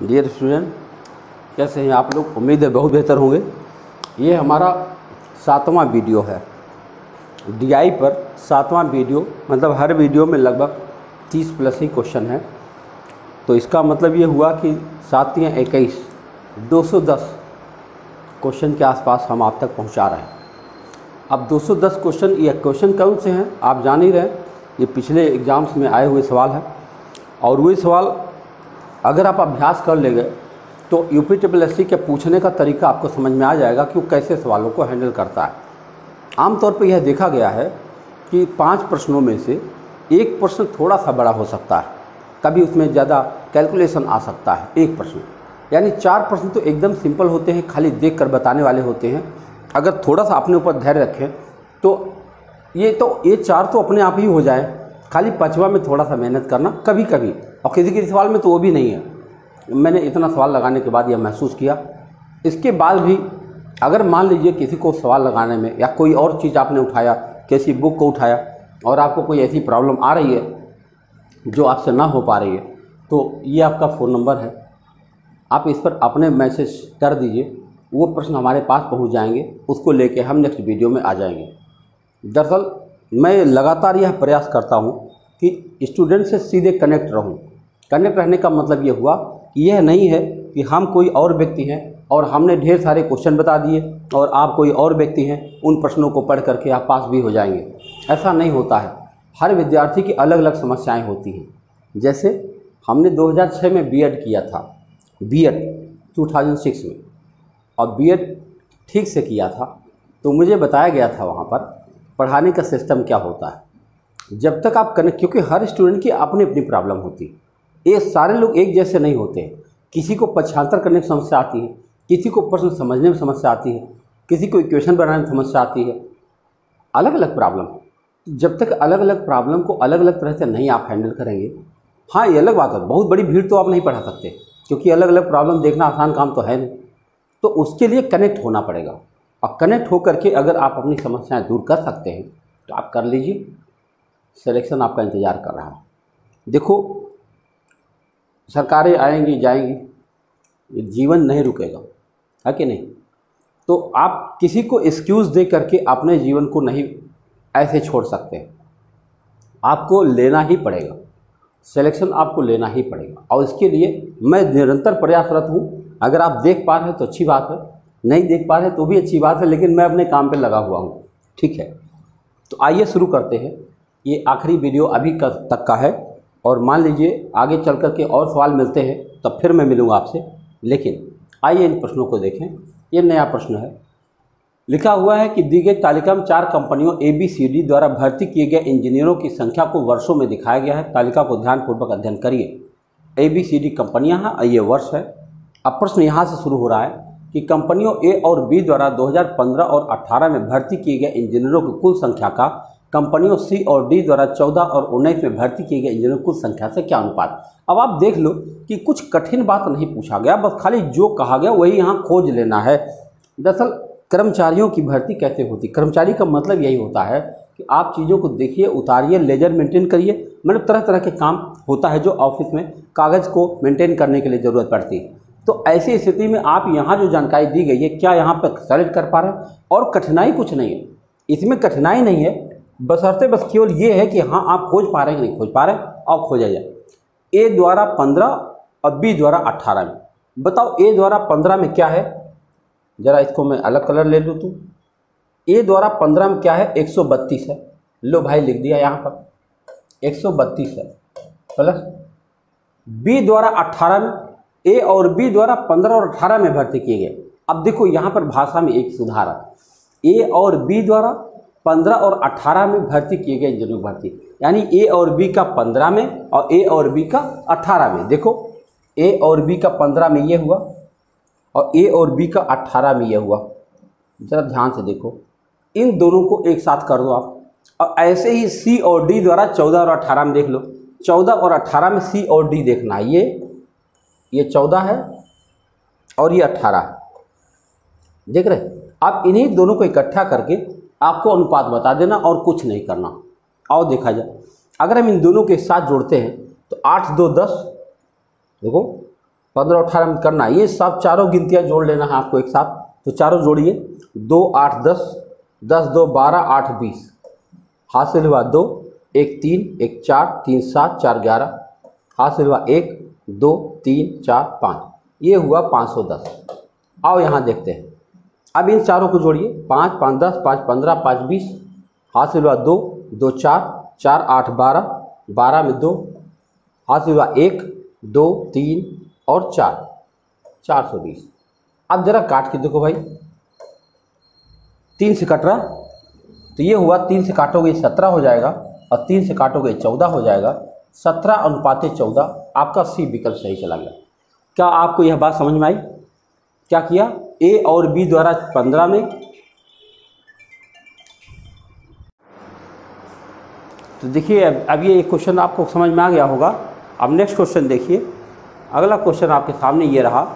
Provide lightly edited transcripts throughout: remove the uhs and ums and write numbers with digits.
Dear student, कैसे हैं आप लोग? उम्मीद है बहुत बेहतर होंगे। ये हमारा 7वां वीडियो है डीआई पर। 7वां वीडियो मतलब हर वीडियो में लगभग 30 प्लस ही क्वेश्चन है। तो इसका मतलब ये हुआ कि 7 या 21 210 क्वेश्चन के आसपास हम आप तक पहुंचा रहे हैं। अब 210 क्वेश्चन, ये क्वेश्चन कौन से हैं आप जान ही रहे हैं। ये पिछले एग्ज़ाम्स में आए हुए सवाल हैं और वही सवाल अगर आप अभ्यास कर लेंगे तो यूपीट्रिपलएससी के पूछने का तरीका आपको समझ में आ जाएगा कि वो कैसे सवालों को हैंडल करता है। आमतौर पर यह देखा गया है कि 5 प्रश्नों में से एक प्रश्न थोड़ा सा बड़ा हो सकता है, कभी उसमें ज़्यादा कैलकुलेशन आ सकता है। एक प्रश्न यानी 4 प्रश्न तो एकदम सिंपल होते हैं, खाली देख कर बताने वाले होते हैं। अगर थोड़ा सा अपने ऊपर धैर्य रखें तो ये 4 तो अपने आप ही हो जाए, खाली 5वां में थोड़ा सा मेहनत करना कभी कभी। और किसी किसी सवाल में तो वो भी नहीं है। मैंने इतना सवाल लगाने के बाद यह महसूस किया। इसके बाद भी अगर मान लीजिए किसी को सवाल लगाने में या कोई और चीज़ आपने उठाया, किसी बुक को उठाया और आपको कोई ऐसी प्रॉब्लम आ रही है जो आपसे ना हो पा रही है, तो ये आपका फ़ोन नंबर है, आप इस पर अपने मैसेज कर दीजिए। वो प्रश्न हमारे पास पहुंच जाएंगे, उसको लेके हम नेक्स्ट वीडियो में आ जाएंगे। दरअसल मैं लगातार यह प्रयास करता हूं कि स्टूडेंट से सीधे कनेक्ट रहूं। कनेक्ट रहने का मतलब ये हुआ कि यह नहीं है कि हम कोई और व्यक्ति हैं और हमने ढेर सारे क्वेश्चन बता दिए और आप कोई और व्यक्ति हैं, उन प्रश्नों को पढ़ करके आप पास भी हो जाएंगे। ऐसा नहीं होता है। हर विद्यार्थी की अलग अलग समस्याएँ होती हैं। जैसे हमने 2006 में बीएड किया था, बीएड 2006 में, और बीएड ठीक से किया था तो मुझे बताया गया था वहाँ पर पढ़ाने का सिस्टम क्या होता है। जब तक आप कनेक्ट, क्योंकि हर स्टूडेंट की अपनी अपनी प्रॉब्लम होती है, ये सारे लोग एक जैसे नहीं होते। किसी को पक्षांतर करने की समस्या आती है, किसी को प्रश्न समझने में समस्या आती है, किसी को इक्वेशन बनाने में समस्या आती है, अलग अलग प्रॉब्लम। जब तक अलग अलग प्रॉब्लम को अलग अलग तरह से नहीं आप हैंडल करेंगे, हाँ ये अलग बात है, बहुत बड़ी भीड़ तो आप नहीं पढ़ा सकते क्योंकि अलग अलग प्रॉब्लम देखना आसान काम तो है नहीं। तो उसके लिए कनेक्ट होना पड़ेगा और कनेक्ट होकर के अगर आप अपनी समस्याएं दूर कर सकते हैं तो आप कर लीजिए। सिलेक्शन आपका इंतज़ार कर रहा है। देखो, सरकारें आएंगी जाएंगी, ये जीवन नहीं रुकेगा, है कि नहीं? तो आप किसी को एक्सक्यूज़ दे करके अपने जीवन को नहीं ऐसे छोड़ सकते। आपको लेना ही पड़ेगा, सिलेक्शन आपको लेना ही पड़ेगा और इसके लिए मैं निरंतर प्रयासरत हूँ। अगर आप देख पा रहे हैं तो अच्छी बात है, नहीं देख पा रहे तो भी अच्छी बात है, लेकिन मैं अपने काम पे लगा हुआ हूँ। ठीक है, तो आइए शुरू करते हैं। ये आखिरी वीडियो अभी तक का है और मान लीजिए आगे चल कर के और सवाल मिलते हैं तब फिर मैं मिलूँगा आपसे। लेकिन आइए इन प्रश्नों को देखें। ये नया प्रश्न है। लिखा हुआ है कि दी गई तालिका में 4 कंपनियों ABCD द्वारा भर्ती किए गए इंजीनियरों की संख्या को वर्षों में दिखाया गया है। तालिका को ध्यानपूर्वक अध्ययन करिए। ABCD कंपनियां हैं, ये वर्ष है। अब प्रश्न यहाँ से शुरू हो रहा है कि कंपनियों A और B द्वारा 2015 और 18 में भर्ती किए गए इंजीनियरों की कुल संख्या का कंपनियों C और D द्वारा 14 और 19 में भर्ती किए गए इंजीनियरों की कुल संख्या से क्या अनुपात। अब आप देख लो कि कुछ कठिन बात नहीं पूछा गया, बस खाली जो कहा गया वही यहाँ खोज लेना है। दरअसल कर्मचारियों की भर्ती कैसे होती, कर्मचारी का मतलब यही होता है कि आप चीज़ों को देखिए, उतारिए, लेजर मेंटेन करिए। मतलब तरह तरह के काम होता है जो ऑफिस में कागज़ को मेंटेन करने के लिए ज़रूरत पड़ती है। तो ऐसी स्थिति में आप यहाँ जो जानकारी दी गई है, क्या यहाँ पर सेलेक्ट कर पा रहे हैं? और कठिनाई कुछ नहीं है, इसमें कठिनाई नहीं है, बशर्ते बस केवल ये है कि हाँ आप खोज पा रहे हैं कि नहीं खोज पा रहे हैं। और खोजा जाए A द्वारा 15 और B द्वारा 18 में। बताओ A द्वारा 15 में क्या है? ज़रा इसको मैं अलग कलर ले लूँ तो A द्वारा 15 में क्या है? 132 है। लो भाई लिख दिया यहाँ पर 132 है, प्लस B द्वारा 18 में, A और B द्वारा 15 और 18 में भर्ती किए गए। अब देखो यहाँ पर भाषा में एक सुधार है। A और B द्वारा 15 और 18 में भर्ती किए गए इंजीनियरों की भर्ती, यानी A और B का 15 में और A और B का 18 में। देखो A और B का 15 में ये हुआ और A और B का 18 में ये हुआ। जरा ध्यान से देखो, इन दोनों को एक साथ कर दो आप। और ऐसे ही C और D द्वारा 14 और 18 में देख लो। 14 और 18 में C और D देखना है। ये 14 है और ये 18 है, देख रहे? आप इन्हीं दोनों को इकट्ठा करके आपको अनुपात बता देना और कुछ नहीं करना। आओ देखा जाए, अगर हम इन दोनों के साथ जोड़ते हैं तो 8 2 10, देखो 15 18 में करना है। ये सब चारों गिनतियाँ जोड़ लेना है आपको एक साथ। तो चारों जोड़िए, 2 8 10, 10 2 12, 8 20, हासिल हुआ 2, 1 3, 1 4, 3 7, 4 11, हासिल हुआ 1 2 3 4 5, ये हुआ 510। आओ यहाँ देखते हैं। अब इन चारों को जोड़िए, 5 5 10, 5 15, 5 20, हासिल हुआ 2 2 4, 4 8 12, 12 में 2, हासिल हुआ 1 2 3 और 4, 420। अब जरा काट के देखो भाई, 3 से कट रहा, तो ये हुआ 3 से काटोगे 17 हो जाएगा और 3 से काटोगे 14 हो जाएगा। 17:14 आपका सी विकल्प सही चला गया। क्या आपको यह बात समझ में आई? क्या किया? ए और बी द्वारा 15 में, तो देखिए अब ये एक क्वेश्चन आपको समझ में आ गया होगा। अब नेक्स्ट क्वेश्चन देखिए। अगला क्वेश्चन आपके सामने ये रहा,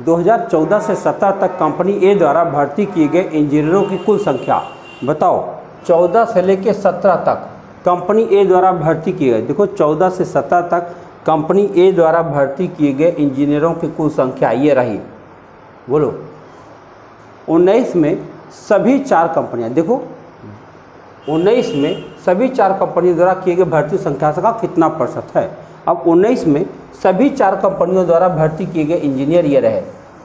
2014 से 17 तक कंपनी ए द्वारा भर्ती किए गए इंजीनियरों की कुल संख्या बताओ। 14 से लेकर 17 तक कंपनी ए द्वारा भर्ती किए गए, देखो 14 से 17 तक कंपनी ए द्वारा भर्ती किए गए इंजीनियरों की कुल संख्या ये रही। बोलो 19 में सभी 4 कंपनियां, देखो 19 में सभी 4 कंपनियों द्वारा किए गए भर्ती संख्या का कितना प्रतिशत है। अब 19 में सभी 4 कंपनियों द्वारा भर्ती किए गए इंजीनियर ये रहे।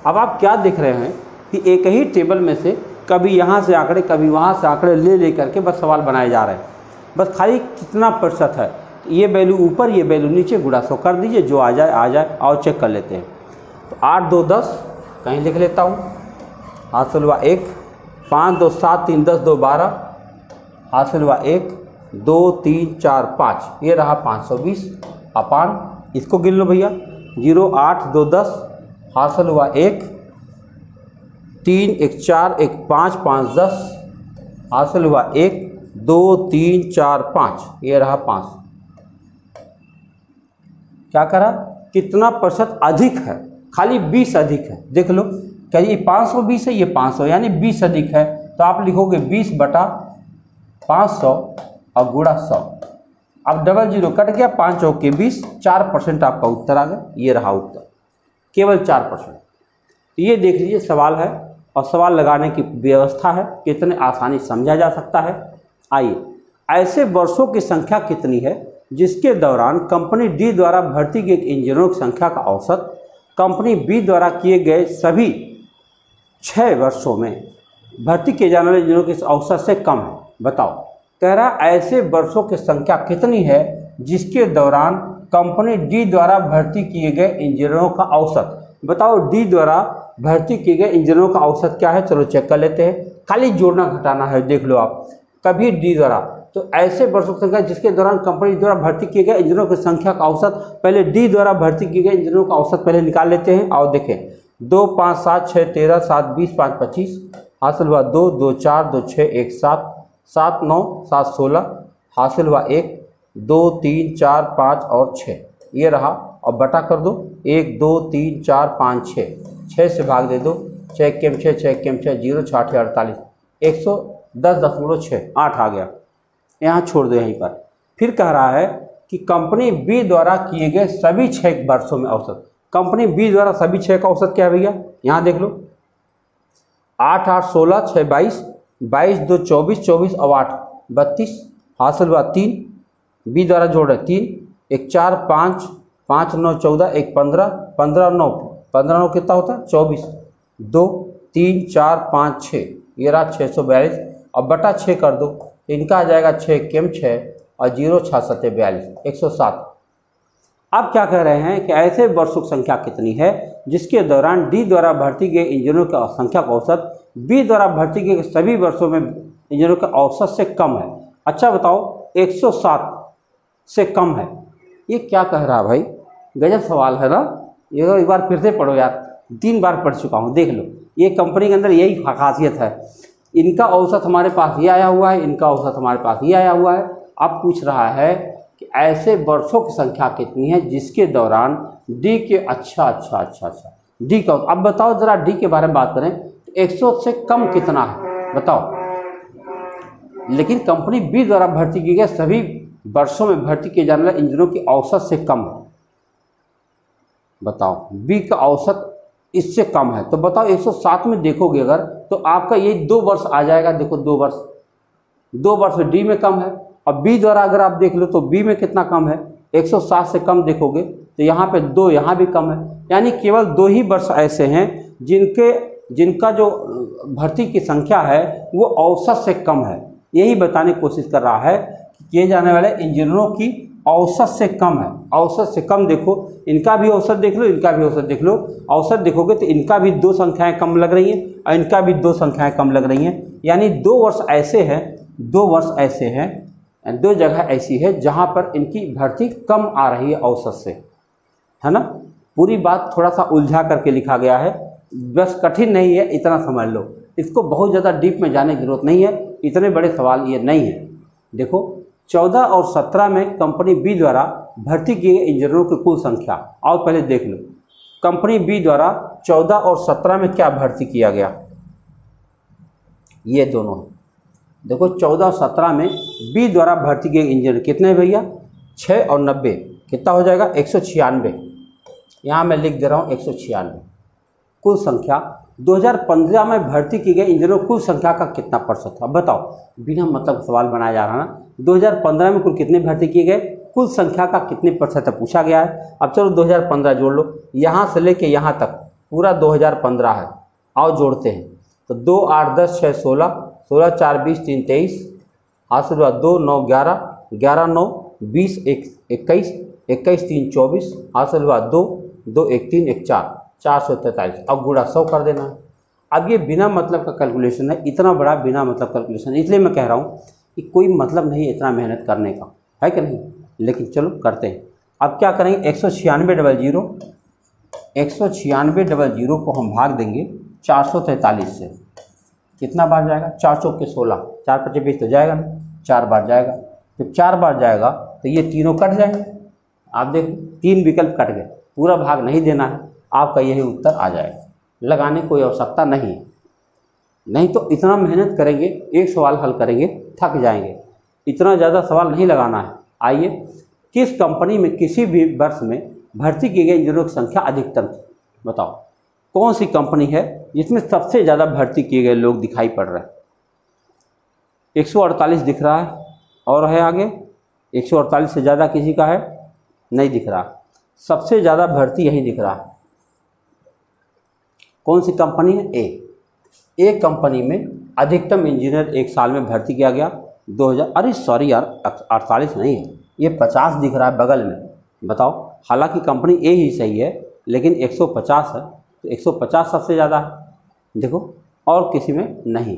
अब आप क्या देख रहे हैं कि एक ही टेबल में से कभी यहाँ से आंकड़े कभी वहाँ से आंकड़े ले करके बस सवाल बनाए जा रहे हैं। बस खाली कितना प्रतिशत है, ये वैल्यू ऊपर ये वैल्यू नीचे, गुणा 100 कर दीजिए, जो आ जाए आओ चेक कर लेते हैं। तो 8 2 10, कहीं लिख लेता हूँ, हासिल हुआ 1, 5 2 7 3 10 2 12, हासिल हुआ 1 2 3 4 5, ये रहा 520 अपान, इसको गिन लो भैया, 0 8 2 10, हासिल हुआ 1 3 1 4 1 5 5 10, हासिल हुआ 1 2 3 4 5, ये रहा 5। क्या करा? कितना प्रतिशत अधिक है? खाली 20 अधिक है। देख लो, क्या ये 520 है, ये 500, यानी 20 अधिक है। तो आप लिखोगे 20/500 और गुणा 100। अब डबल जीरो कट गया, 5 चौके 20, 4% आपका उत्तर आ गया। ये रहा उत्तर, केवल 4%। तो ये देख लीजिए सवाल है और सवाल लगाने की व्यवस्था है, कितने आसानी समझा जा सकता है। आइए, ऐसे वर्षों की संख्या कितनी है जिसके दौरान कंपनी डी द्वारा भर्ती किए इंजीनियरों की संख्या का औसत कंपनी बी द्वारा किए गए सभी 6 वर्षों में भर्ती किए जाने वाले इंजीनियरों के औसत से कम है। बताओ, कह रहा ऐसे वर्षों की संख्या कितनी है जिसके दौरान कंपनी डी द्वारा भर्ती किए गए इंजीनियरों का औसत। बताओ डी द्वारा भर्ती किए गए इंजीनियरों का औसत क्या है, चलो चेक कर लेते हैं। खाली जोड़ना घटाना है, देख लो आप, कभी डी द्वारा, तो ऐसे वर्षों की संख्या जिसके दौरान कंपनी द्वारा भर्ती किए गए इंजीनियरों की संख्या का औसत, पहले डी द्वारा भर्ती किए गए इंजीनियरों का औसत पहले निकाल लेते हैं। आओ देखें, 2 5 7 6 13 7 20 5 25, हासिल हुआ 2 2 4 2 6 1 7 7 9 7 16, हासिल हुआ 1 2 3 4 5 और 6, ये रहा। और बटा कर दो, 1 2 3 4 5 6, 6 से भाग दे दो, 6 केम 6 6 केम 6 0 6 48, 110.6, 8 आ गया। यहाँ छोड़ दो यहीं पर। फिर कह रहा है कि कंपनी बी द्वारा किए गए सभी 6 वर्षों में औसत। कंपनी बी द्वारा सभी 6 का औसत क्या है भैया, यहाँ देख लो, 8 8 16 6 22, 22 2 24 24 और 8 32, हासिल हुआ 3, बी द्वारा जोड़ रहे 3, 1 4 5 5 9 14 1 15 15 9 15 9 कितना होता है 24, 2 3 4 5 6, ये रहा 642। अब बटा 6 कर दो, इनका आ जाएगा 6 केम 6 और 0 6 7 42, 107। अब क्या कह रहे हैं कि ऐसे वर्षों की संख्या कितनी है जिसके दौरान डी द्वारा भर्ती गए इंजीनियरों की संख्या का औसत बी द्वारा भर्ती गए सभी वर्षों में इंजीनियरों के औसत से कम है। अच्छा बताओ, 107 से कम है, ये क्या कह रहा है भाई? गजब सवाल है ना। ये एक बार फिर से पढ़ो यार, 3 बार पढ़ चुका हूँ, देख लो। ये कंपनी के अंदर यही खासियत है, इनका औसत हमारे पास ये आया हुआ है, इनका औसत हमारे पास ये आया हुआ है। अब पूछ रहा है कि ऐसे वर्षों की संख्या कितनी है जिसके दौरान डी के अच्छा डी का, अब बताओ जरा डी के बारे में बात करें तो 100 से कम कितना है बताओ। लेकिन कंपनी बी द्वारा भर्ती की गई सभी वर्षों में भर्ती किए जाने वाले इंजीनियरों की औसत से कम है। बताओ बी का औसत इससे कम है, तो बताओ 107 में देखोगे अगर तो आपका ये 2 वर्ष आ जाएगा। देखो 2 वर्ष डी में कम है। और बी द्वारा अगर आप देख लो तो बी में कितना कम है, 107 से कम देखोगे तो यहाँ पे 2, यहाँ भी कम है। यानी केवल 2 ही वर्ष ऐसे हैं जिनका जो भर्ती की संख्या है वो औसत से कम है। यही बताने की कोशिश कर रहा है कि किए जाने वाले इंजीनियरों की औसत से कम है। औसत से कम देखो, इनका भी औसत देख लो, इनका भी औसत देख लो। औसत देखोगे तो इनका भी 2 संख्याएं कम लग रही हैं और इनका भी 2 संख्याएं कम लग रही हैं। यानी 2 वर्ष ऐसे हैं, 2 वर्ष ऐसे हैं, 2 जगह ऐसी है जहां पर इनकी भर्ती कम आ रही है औसत से, है ना। पूरी बात थोड़ा सा उलझा करके लिखा गया है, बस कठिन नहीं है, इतना समझ लो। इसको बहुत ज़्यादा डीप में जाने की जरूरत नहीं है, इतने बड़े सवाल ये नहीं है। देखो 14 और 17 में कंपनी बी द्वारा भर्ती किए गए इंजीनियरों की कुल संख्या, और पहले देख लो कंपनी बी द्वारा 14 और 17 में क्या भर्ती किया गया। ये दोनों देखो 14 और 17 में बी द्वारा भर्ती किए इंजीनियर कितने हैं भैया, 6 और 90 कितना हो जाएगा, 196। यहाँ मैं लिख दे रहा हूँ 196। कुल संख्या 2015 में भर्ती की गई इंजीनियरों कुल संख्या का कितना प्रतिशत था। बताओ, बिना मतलब सवाल बनाया जा रहा ना। 2015 में कुल कितने भर्ती किए गए, कुल संख्या का कितने प्रतिशत पूछा गया है। अब चलो 2015 जोड़ लो, यहाँ से लेके यहाँ तक पूरा 2015 है। आओ जोड़ते हैं तो 2 8 10 6 16, 16 4 20 3 23, हाथ से 2 9 11, 11 9 20 1 21, 21 3 24, हाथ से 2 2 1 3 1 4, 443। अब गुणा 100 कर देना है। अब ये बिना मतलब का कैलकुलेशन है, इतना बड़ा बिना मतलब कैलकुलेशन, इसलिए मैं कह रहा हूँ कि कोई मतलब नहीं इतना मेहनत करने का, है कि नहीं। लेकिन चलो करते हैं। अब क्या करेंगे, 196 को हम भाग देंगे 443 से। कितना बार जाएगा, 4 चौक के 16, 4 5 20 तो जाएगा ना, 4 बार जाएगा। जब 4 बार जाएगा तो ये तीनों कट जाएंगे। आप देखो 3 विकल्प कट गए, पूरा भाग नहीं देना है, आपका यही उत्तर आ जाएगा। लगाने की कोई आवश्यकता नहीं है, नहीं तो इतना मेहनत करेंगे, एक सवाल हल करेंगे थक जाएंगे। इतना ज़्यादा सवाल नहीं लगाना है। आइए, किस कंपनी में किसी भी वर्ष में भर्ती की गई इंजीनियरों की संख्या अधिकतम थी। बताओ कौन सी कंपनी है जिसमें सबसे ज़्यादा भर्ती किए गए लोग दिखाई पड़ रहे हैं। 148 दिख रहा है, और है आगे 148 से ज़्यादा किसी का है नहीं दिख रहा। सबसे ज़्यादा भर्ती यही दिख रहा है। कौन सी कंपनी है, ए कंपनी में अधिकतम इंजीनियर एक साल में भर्ती किया गया 2000। अरे सॉरी यार, 48 नहीं है, ये 50 दिख रहा है बगल में। बताओ, हालांकि कंपनी ए ही सही है लेकिन 150 है, तो 150 सबसे ज़्यादा है। देखो और किसी में नहीं,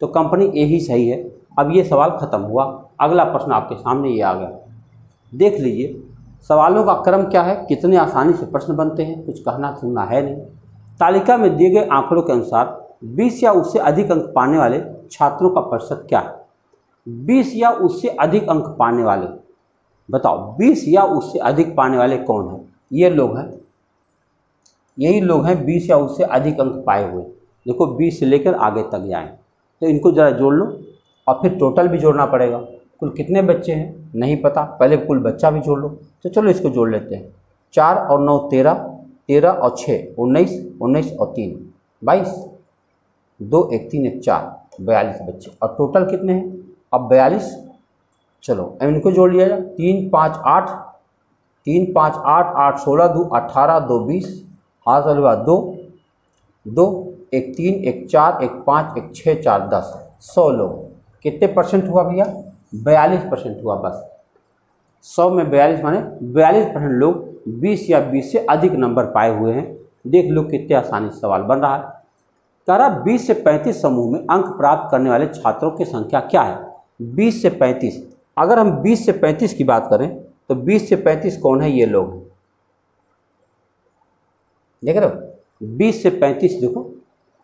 तो कंपनी ए ही सही है। अब ये सवाल ख़त्म हुआ। अगला प्रश्न आपके सामने ये आ गया, देख लीजिए। सवालों का क्रम क्या है, कितने आसानी से प्रश्न बनते हैं, कुछ कहना सुनना है नहीं। तालिका में दिए गए आंकड़ों के अनुसार 20 या उससे अधिक अंक पाने वाले छात्रों का प्रतिशत क्या है। 20 या उससे अधिक अंक पाने वाले, बताओ 20 या उससे अधिक पाने वाले कौन है। ये लोग हैं, यही लोग हैं 20 या उससे अधिक अंक पाए हुए। देखो 20 से लेकर आगे तक जाएं तो इनको ज़रा जोड़ लो, और फिर टोटल भी जोड़ना पड़ेगा। कुल कितने बच्चे हैं नहीं पता, पहले कुल बच्चा भी जोड़ लो। तो चलो इसको जोड़ लेते हैं। 4 और 9 13, 13 और 6 19, 19 और 3 22, 2 1 3 1 4, 42 बच्चे। और टोटल कितने हैं अब 42। चलो अब इनको जोड़ लिया जाए। 3 5 8, 3 5 8 8 16 2 18 2 20, हाथ वाले 2 2 1 3 1 4 1 5 1 6 4 10, 100 लोग। कितने परसेंट हुआ भैया, 42% हुआ। बस 100 में 42 माने 42% लोग 20 या 20 से अधिक नंबर पाए हुए हैं। देख लो कितने आसानी से सवाल बन रहा है। कह रहा 20 से 35 समूह में अंक प्राप्त करने वाले छात्रों की संख्या क्या है। 20 से 35, अगर हम 20 से 35 की बात करें तो 20 से 35 कौन है, ये लोग हैं। देख रहे हो 20 से 35, देखो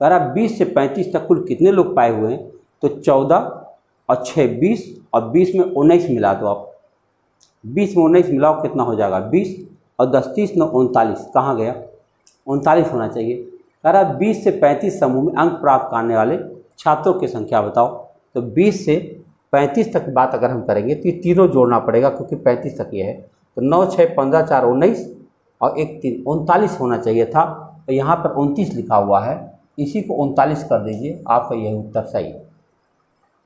कह रहा 20 से 35 तक कुल कितने लोग पाए हुए हैं, तो 14 और 6 20, और 20 में 19 मिला दो आप। 20 में 19 मिलाओ कितना हो जाएगा 20, और 10 30 9 39, कहाँ गया 39 होना चाहिए। कह रहा 20 से 35 समूह में अंक प्राप्त करने वाले छात्रों की संख्या बताओ। तो 20 से 35 तक की बात अगर हम करेंगे तो ये तीनों जोड़ना पड़ेगा, क्योंकि 35 तक ये है। तो 9 6 15 4 19, और एक 39 होना चाहिए था, तो यहाँ पर 29 लिखा हुआ है, इसी को 39 कर दीजिए, आपका यही उत्तर सही है।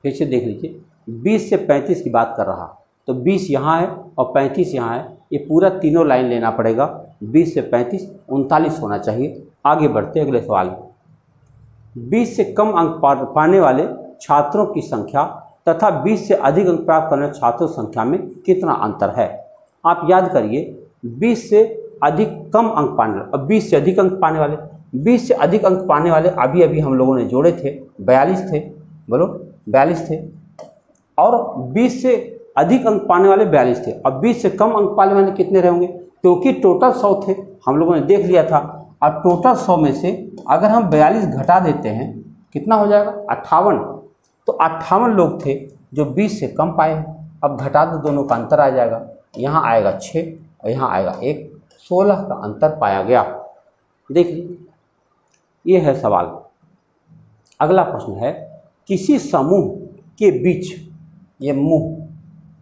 फिर से देख लीजिए, 20 से 35 की बात कर रहा, तो 20 यहाँ है और 35 यहाँ है, ये पूरा तीनों लाइन लेना पड़ेगा। 20 से 35 39 होना चाहिए। आगे बढ़ते अगले सवाल में। 20 से कम अंक पाने वाले छात्रों की संख्या तथा 20 से अधिक अंक प्राप्त करने वाले छात्रों की संख्या में कितना अंतर है? आप याद करिए, 20 से अधिक कम अंक पाने वाले और 20 से अधिक अंक पाने वाले, 20 से अधिक अंक पाने वाले अभी अभी हम लोगों ने जोड़े थे, 42 थे, बोलो 42 थे, और 20 से अधिक अंक पाने वाले 42 थे। अब 20 से कम अंक पाने वाले कितने रहेंगे? क्योंकि टोटल 100 थे, हम लोगों ने देख लिया था। और टोटल 100 में से अगर हम 42 घटा देते हैं, कितना हो जाएगा? 58। तो 58 लोग थे जो 20 से कम पाए हैं। अब घटा दो, दोनों का अंतर आ जाएगा, यहाँ आएगा 6 और यहाँ आएगा 1, 16 का अंतर पाया गया। देख लीजिए, ये है सवाल। अगला प्रश्न है, किसी समूह के बीच, ये मुँह,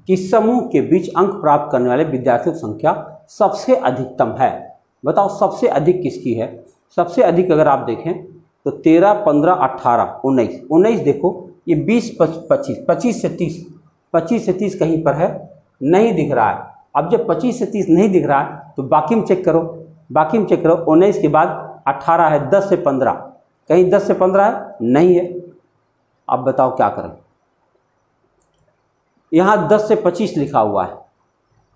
किस समूह के बीच अंक प्राप्त करने वाले विद्यार्थियों की संख्या सबसे अधिकतम है? बताओ सबसे अधिक किसकी है? सबसे अधिक अगर आप देखें तो 13, 15, 18, 19, 19 देखो, ये 20, 25, 25 से 30, 25 से 30 कहीं पर है, नहीं दिख रहा है। अब जब 25 से 30 नहीं दिख रहा है तो बाकी में चेक करो, बाकी में चेक करो। 19 के बाद 18 है, 10 से 15, कहीं 10 से 15 है, नहीं है। अब बताओ क्या करें? यहाँ 10 से 25 लिखा हुआ है,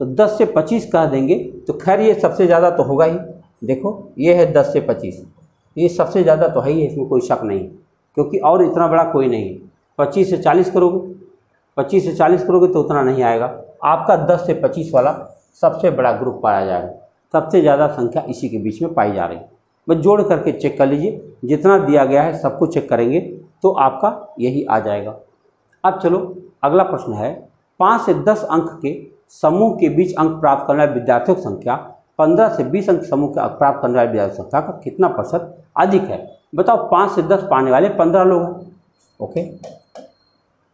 तो 10 से 25 कह देंगे तो खैर ये सबसे ज़्यादा तो होगा ही। देखो ये है 10 से 25, ये सबसे ज़्यादा तो है ही, इसमें कोई शक नहीं, क्योंकि और इतना बड़ा कोई नहीं है। 25 से 40 करोगे, 25 से 40 करोगे तो उतना नहीं आएगा। आपका 10 से 25 वाला सबसे बड़ा ग्रुप पाया जाएगा, सबसे ज़्यादा संख्या इसी के बीच में पाई जा रही है। बस जोड़ करके चेक कर लीजिए, जितना दिया गया है सबको चेक करेंगे तो आपका यही आ जाएगा। अब चलो अगला प्रश्न है, 5 से 10 अंक के समूह के बीच अंक प्राप्त करने वाले विद्यार्थियों की संख्या 15 से 20 अंक समूह के अंक प्राप्त करने वाले विद्यार्थियों की संख्या का कितना प्रतिशत अधिक है? बताओ 5 से 10 पाने वाले 15 लोग हैं, ओके,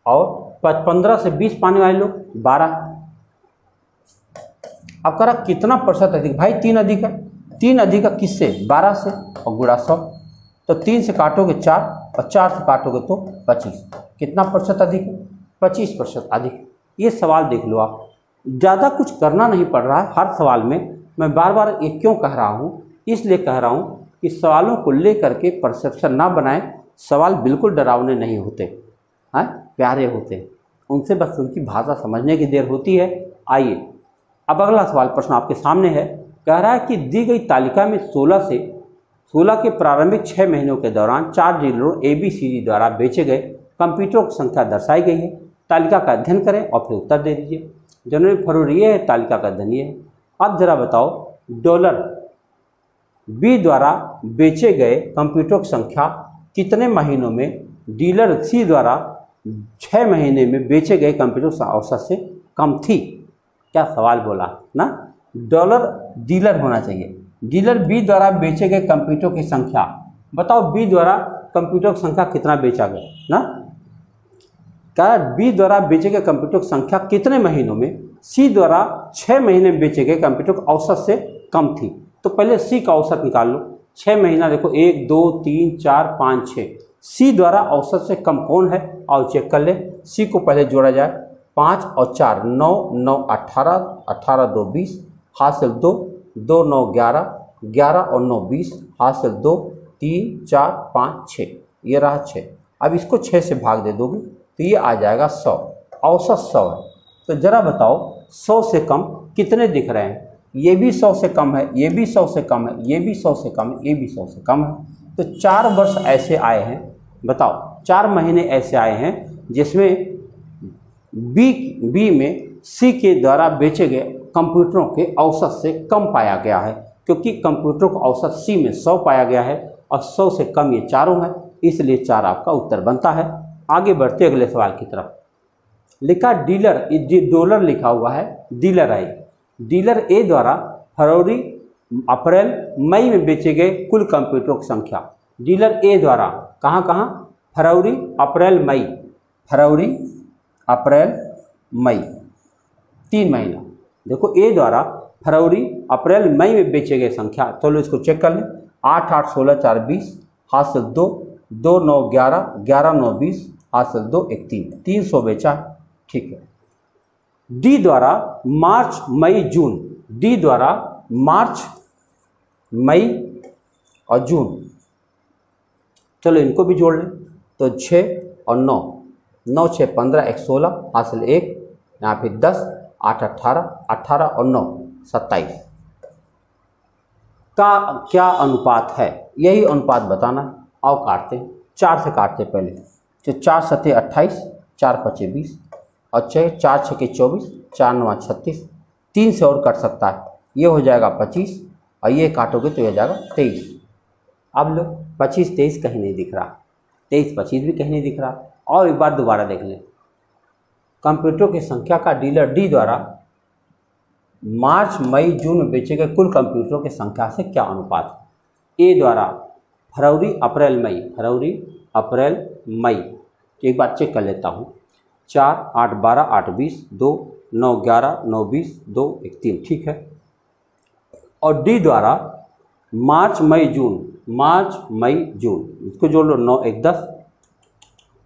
और 15 से 20 पाने वाले लोग 12। अब करा कितना प्रतिशत अधिक? भाई 3 अधिक है। 3 अधिक है किससे? 12 से, और गुणा 100, तो 3 से काटोगे 4 और 4 से काटोगे तो 25। कितना प्रतिशत अधिक है? 25% अधिक। ये सवाल देख लो आप, ज़्यादा कुछ करना नहीं पड़ रहा है हर सवाल में। मैं बार बार ये क्यों कह रहा हूँ? इसलिए कह रहा हूँ कि सवालों को ले करके परसेप्शन ना बनाएं। सवाल बिल्कुल डरावने नहीं होते हैं, प्यारे होते हैं, उनसे बस उनकी भाषा समझने की देर होती है। आइए अब अगला सवाल प्रश्न आपके सामने है। कह रहा है कि दी गई तालिका में 16 के प्रारंभिक 6 महीनों के दौरान 4 डीलरों ABCD द्वारा बेचे गए कंप्यूटरों की संख्या दर्शाई गई है। तालिका का अध्ययन करें और फिर उत्तर दे दीजिए। जनवरी फरवरी ये है, तालिका का अध्ययन ये है। अब जरा बताओ, डॉलर B द्वारा बेचे गए कंप्यूटरों की संख्या कितने महीनों में डीलर C द्वारा 6 महीने में बेचे गए कंप्यूटर की औसत से कम थी? क्या सवाल बोला ना? डॉलर डीलर होना चाहिए। डीलर B द्वारा बेचे गए कंप्यूटर की संख्या, बताओ B द्वारा कंप्यूटर की संख्या कितना बेचा गया ना? क्या B द्वारा बेचे गए कंप्यूटर की संख्या कितने महीनों में C द्वारा 6 महीने में बेचे गए कंप्यूटर की औसत से कम थी? तो पहले C का औसत निकाल लो। 6 महीना देखो, 1 2 3 4 5 6। C द्वारा औसत से कम कौन है? और चेक कर ले। C को पहले जोड़ा जाए, 5 और 4 9, 9 18, 18 2 20, हासिल 2, 2 9 11, 11 और 9 20, हासिल 2, 3 4 5 6, ये रहा 6। अब इसको 6 से भाग दे दोगे तो ये आ जाएगा 100। औसत 100 है। तो जरा बताओ 100 से कम कितने दिख रहे हैं? ये भी 100 से कम है, ये भी 100 से कम है, ये भी 100 से कम है, ये भी 100 से कम है। तो 4 वर्ष ऐसे आए हैं, बताओ 4 महीने ऐसे आए हैं जिसमें बी में C के द्वारा बेचे गए कंप्यूटरों के औसत से कम पाया गया है, क्योंकि कंप्यूटरों का औसत C में 100 पाया गया है और 100 से कम ये चारों है, इसलिए 4 आपका उत्तर बनता है। आगे बढ़ते अगले सवाल की तरफ। लिखा डीलर, डॉलर लिखा हुआ है, डीलर आई। डीलर A द्वारा फरवरी अप्रैल मई में बेचे गए कुल कंप्यूटरों की संख्या। डीलर A द्वारा कहाँ फरवरी अप्रैल मई, फरवरी अप्रैल मई 3 महीना। देखो A द्वारा फरवरी अप्रैल मई में बेचे गए संख्या, चलो इसको चेक कर लें। 8 8 16 4 20, हासिल 2, 2 9 11, 11 9 20, हासिल 2 1 3, 300 बेचा। ठीक है। डी द्वारा मार्च मई जून, डी द्वारा मार्च मई और जून, चलो इनको भी जोड़ लें। तो 6 और 9, 9 6 15 1 16, हासिल 1, यहाँ पे 10, 8 18, 18 और 9 27 का क्या अनुपात है, यही अनुपात बताना है। आओ काटते हैं, 4 से काटते हैं पहले। तो 4 7 28, 4 5 20 और 4 6 24, 4 9 36, 3 से और कट सकता है, ये हो जाएगा 25 और ये काटोगे तो ये हो जाएगा 23। अब लो 25 23 कहीं नहीं दिख रहा, 23 25 भी कहीं नहीं दिख रहा। और एक बार दोबारा देख लें, कंप्यूटरों की संख्या का डीलर डी द्वारा मार्च मई जून में बेचे गए कुल कंप्यूटरों की संख्या से क्या अनुपात है। ए द्वारा फरवरी अप्रैल मई, फरवरी अप्रैल मई, एक बार चेक कर लेता हूँ। 4 8 12 8 20, 2 9 11 9 20, 2 1 3, ठीक है। और डी द्वारा मार्च मई जून, मार्च मई जून, इसको जोड़ लो, 9 1 10,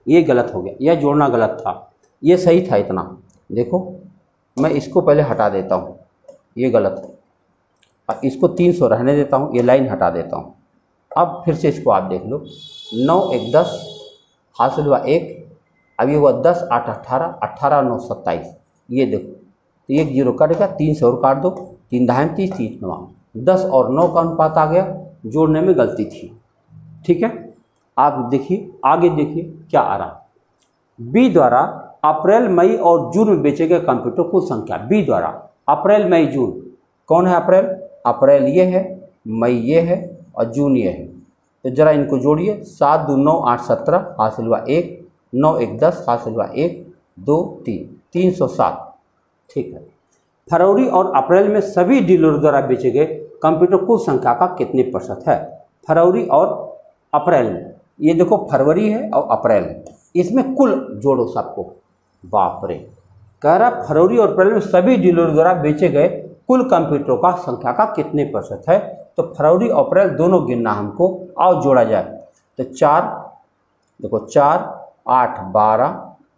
ये गलत हो गया, यह जोड़ना गलत था, ये सही था इतना। देखो मैं इसको पहले हटा देता हूँ, ये गलत है, और इसको 300 रहने देता हूँ, ये लाइन हटा देता हूँ। अब फिर से इसको आप देख लो, 9 1 10, हासिल हुआ 1, अब ये हुआ 10 8 18, 18 9 27, ये देखो, तो एक जीरो कट गया, 3 से और काट दो, 3 दाएं 30, 30 9, 10 और 9 का अनुपात आ गया, जोड़ने में गलती थी। ठीक है, आप देखिए आगे, देखिए क्या आ रहा। बी द्वारा अप्रैल मई और जून में बेचे गए कंप्यूटर कुल संख्या, बी द्वारा अप्रैल मई जून, कौन है अप्रैल, अप्रैल ये है, मई ये है और जून ये है, तो जरा इनको जोड़िए। 7 2 9 8 17, हासिल हुआ 1, 9 1 10, हासिल हुआ 1 2 3, 307। ठीक है। फरवरी और अप्रैल में सभी डीलरों द्वारा बेचे गए कंप्यूटर कुल संख्या का कितने प्रतिशत है। फरवरी और अप्रैल में, ये देखो फरवरी है और अप्रैल है, इसमें कुल जोड़ो सबको। बाप रे, कह रहा फरवरी और अप्रैल में सभी डीलरों द्वारा बेचे गए कुल कंप्यूटरों का संख्या का कितने प्रतिशत है। तो फरवरी और अप्रैल दोनों गिनना हमको, आओ जोड़ा जाए। तो 4, देखो 4 8 12,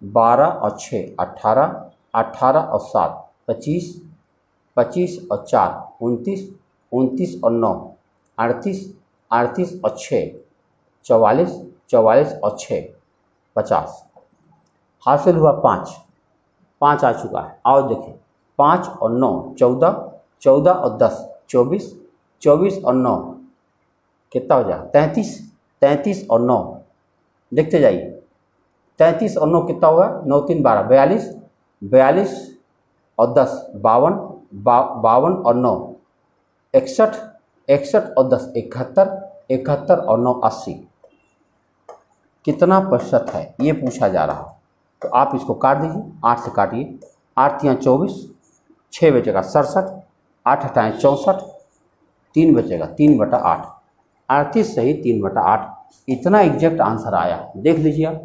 12 और 6 18, 18 और 7 25, 25 और 4 29, 29 और 9 38, 38 और 6 44, 44 और 6 50, हासिल हुआ 5, 5 आ चुका है। आओ देखें, 5 और 9 14, 14 और 10 24, 24 और 9 कितना हो जाएगा 33, 33 और 9 देखते जाइए, 33 और 9 कितना होगा, 9 3 12 42, 42 और 10 52, 52 और 9 61, 61 और 10 71, 71 और 9 80, कितना प्रतिशत है ये पूछा जा रहा। तो आप इसको काट दीजिए, 8 से काटिए, 8 3 24, 6 बचेगा 67, 8 8 64, 3 बचेगा 3/8, 38 सही 3/8, इतना एग्जैक्ट आंसर आया। देख लीजिए आप,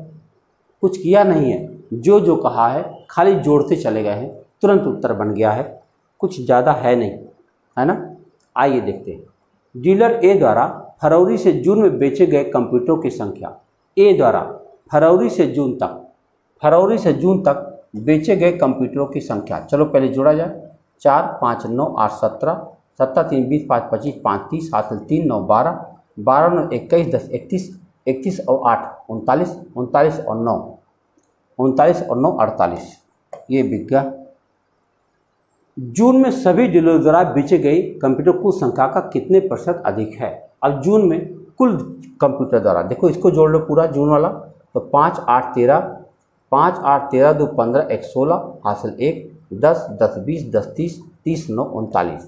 कुछ किया नहीं है, जो जो कहा है खाली जोड़ते चले गए हैं, तुरंत उत्तर बन गया है, कुछ ज़्यादा है नहीं, है ना। आइए देखते हैं, डीलर ए द्वारा फरवरी से जून में बेचे गए कंप्यूटरों की संख्या, ए द्वारा फरवरी से जून तक, फरवरी से जून तक बेचे गए कंप्यूटरों की संख्या, चलो पहले जोड़ा जाए। 4 5 9 8 17, 17 3 20 5 25 5 30, हासिल 3 9 12, 12 9 21 10 31, 31 और 8 39, 39 और 9 39 और 9 48, ये बिक गया। जून में सभी डीलरों द्वारा बेचे गए कंप्यूटर कुल संख्या का कितने प्रतिशत अधिक है। अब जून में कुल कंप्यूटर द्वारा, देखो इसको जोड़ लो पूरा जून वाला, तो 5 8 13, 5 8 13 2 15 1 16, हासिल 1 10 10 20 10 30, 30 9 39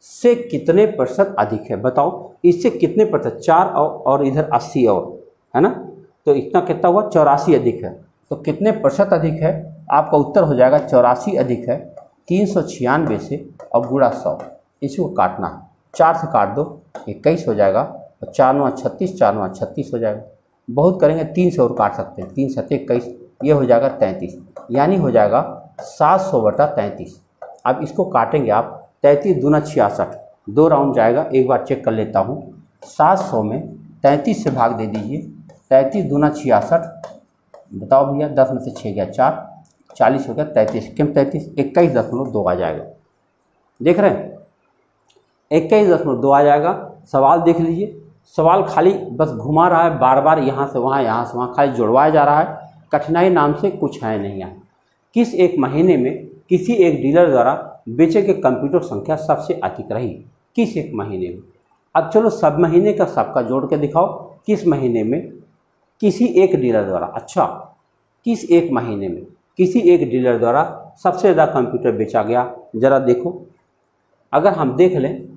से कितने प्रतिशत अधिक है, बताओ इससे कितने प्रतिशत, 4 और इधर 80 और, है ना, तो इतना कितना हुआ 84 अधिक है। तो कितने प्रतिशत अधिक है, आपका उत्तर हो जाएगा 84 अधिक है 396 से और गुणा 100, इसको काटना है, 4 से काट दो 21 हो जाएगा और 4 9 36, 4 9 36 हो जाएगा। बहुत करेंगे 3 से और काट सकते हैं, 3 7 21, ये हो जाएगा 33, यानी हो जाएगा 700/33। अब इसको काटेंगे आप 33 दूना 66, 2 राउंड जाएगा। एक बार चेक कर लेता हूँ। 700 में 33 से भाग दे दीजिए। 33 दूना 66, बताओ भैया, 10 में से 6 गया 4, 40 हो गया 33, क्यों 33, 21.2 आ जाएगा। देख रहे हैं, 21.2 आ जाएगा। सवाल देख लीजिए, सवाल खाली बस घुमा रहा है बार बार, यहाँ से वहाँ खाली जुड़वाया जा रहा है। कठिनाई नाम से कुछ है नहीं है। किस एक महीने में किसी एक डीलर द्वारा बेचे गए कंप्यूटर संख्या सबसे अधिक रही? किस एक महीने में? अब चलो सब महीने का सबका जोड़ के दिखाओ। किस महीने में किसी एक डीलर द्वारा, अच्छा किस एक महीने में किसी एक डीलर द्वारा सबसे ज़्यादा कंप्यूटर बेचा गया? ज़रा देखो, अगर हम देख लें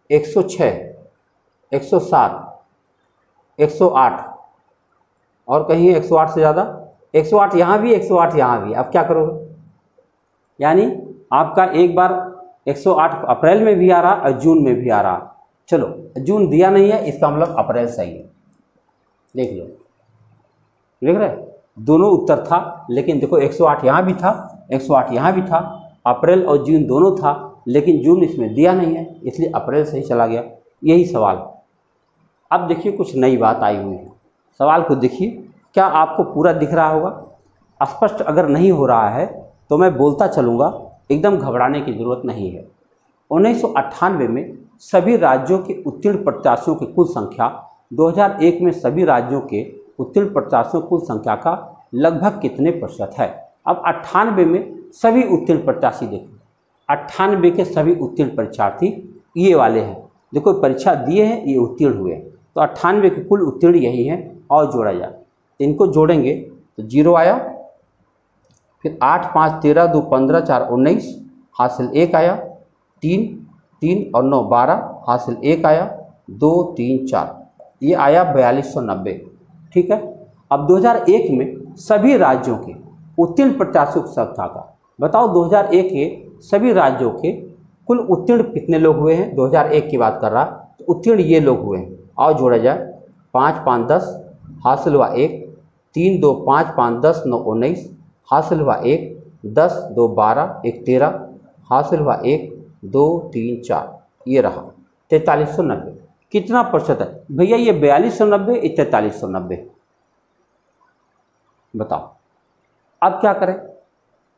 106, 107, 108 और कहीं 108 से ज़्यादा, 108 यहाँ भी, 108 यहाँ भी। अब क्या करोगे? यानी आपका एक बार 108 अप्रैल में भी आ रहा और जून में भी आ रहा। चलो जून दिया नहीं है, इसका मतलब अप्रैल सही है। देख लो, देख रहे, दोनों उत्तर था, लेकिन देखो 108 यहाँ भी था, 108 यहाँ भी था, अप्रैल और जून दोनों था, लेकिन जून इसमें दिया नहीं है, इसलिए अप्रैल सही चला गया। यही सवाल। अब देखिए कुछ नई बात आई हुई है। सवाल को देखिए, क्या आपको पूरा दिख रहा होगा? स्पष्ट अगर नहीं हो रहा है तो मैं बोलता चलूँगा, एकदम घबराने की ज़रूरत नहीं है। 1998 में सभी राज्यों के उत्तीर्ण प्रत्याशियों की कुल संख्या 2001 में सभी राज्यों के उत्तीर्ण प्रत्याशियों कुल संख्या का लगभग कितने प्रतिशत है? अब 98 में सभी उत्तीर्ण प्रत्याशी देखो, 98 के सभी उत्तीर्ण परीक्षार्थी ये वाले हैं। देखो परीक्षा दिए हैं, ये उत्तीर्ण हुए, तो 98 के कुल उत्तीर्ण यही हैं। और जोड़ा जाए, इनको जोड़ेंगे तो 0 आया, फिर 8, 5, 13, 2, 15, 4, 19, हासिल 1 आया, 3, 3 और 9, 12, हासिल 1 आया, 2, 3, 4, ये आया 4290। ठीक है। अब 2001 में सभी राज्यों के उत्तीर्ण प्रत्याशियों की संख्या का बताओ। 2001 के सभी राज्यों के कुल उत्तीर्ण कितने लोग हुए हैं? 2001 की बात कर रहा, तो उत्तीर्ण ये लोग हुए हैं। और जोड़ा जाए, 5, 5, 10, हासिल हुआ 1, 3, 2, 5, 5, 10, 9, 19, हासिल हुआ 1, 10, 2, 12, 1, 13, हासिल हुआ 1, 2, 3, 4, ये रहा 4390। कितना प्रतिशत है भैया? ये 4290, ये 4390। बताओ अब क्या करें?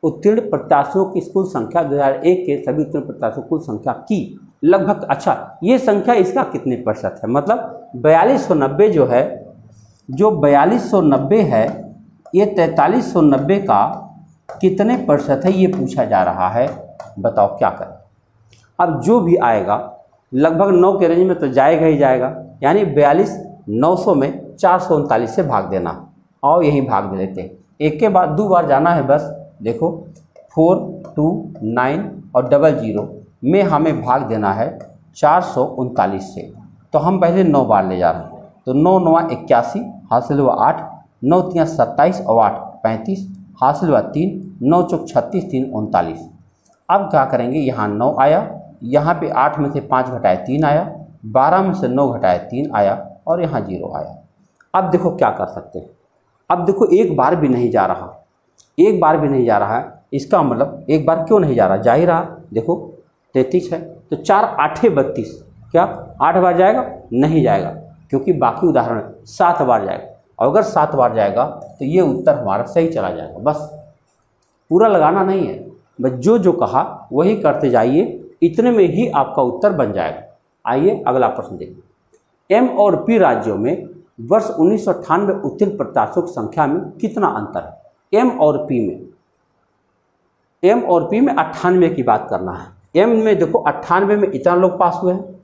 उत्तीर्ण प्रत्याशियों की कुल संख्या 2001 के सभी उत्तीर्ण प्रत्याशियों की कुल संख्या की लगभग, अच्छा ये संख्या इसका कितने प्रतिशत है? मतलब 4290 जो है, जो 4290 है, ये 4390 का कितने प्रतिशत है ये पूछा जा रहा है। बताओ क्या करें? अब जो भी आएगा लगभग 9 के रेंज में तो जाएगा ही जाएगा, यानी 42,900 में 439 से भाग देना और यही भाग दे लेते हैं। एक के बाद 2 बार जाना है बस। देखो 4, 2, 9 और 00 में हमें भाग देना है 439 से, तो हम पहले 9 बार ले जा रहे हैं। तो 9, 9 81, हासिल हुआ 8, 9 3 27 और 8 35, हासिल हुआ 3, 9 4 36, 3 39। अब क्या करेंगे? यहाँ 9 आया, यहाँ पे 8 में से 5 घटाए 3 आया, 12 में से 9 घटाए 3 आया और यहाँ 0 आया। अब देखो क्या कर सकते हैं। अब देखो एक बार भी नहीं जा रहा, एक बार भी नहीं जा रहा है। इसका मतलब एक बार क्यों नहीं जा रहा? जा ही रहा। देखो 33 है तो 4 8 32, क्या 8 बार जाएगा? नहीं जाएगा, क्योंकि बाकी उदाहरण 7 बार जाएगा। और अगर 7 बार जाएगा तो ये उत्तर हमारा सही चला जाएगा। बस पूरा लगाना नहीं है, बस जो जो कहा वही करते जाइए, इतने में ही आपका उत्तर बन जाएगा। आइए अगला प्रश्न देखिए। एम और पी राज्यों में वर्ष 1998 उत्तीर्ण प्रत्याशियों की संख्या में कितना अंतर है? एम और पी में, एम और पी में 98 की बात करना है। एम में देखो 98 में इतना लोग पास हुए हैं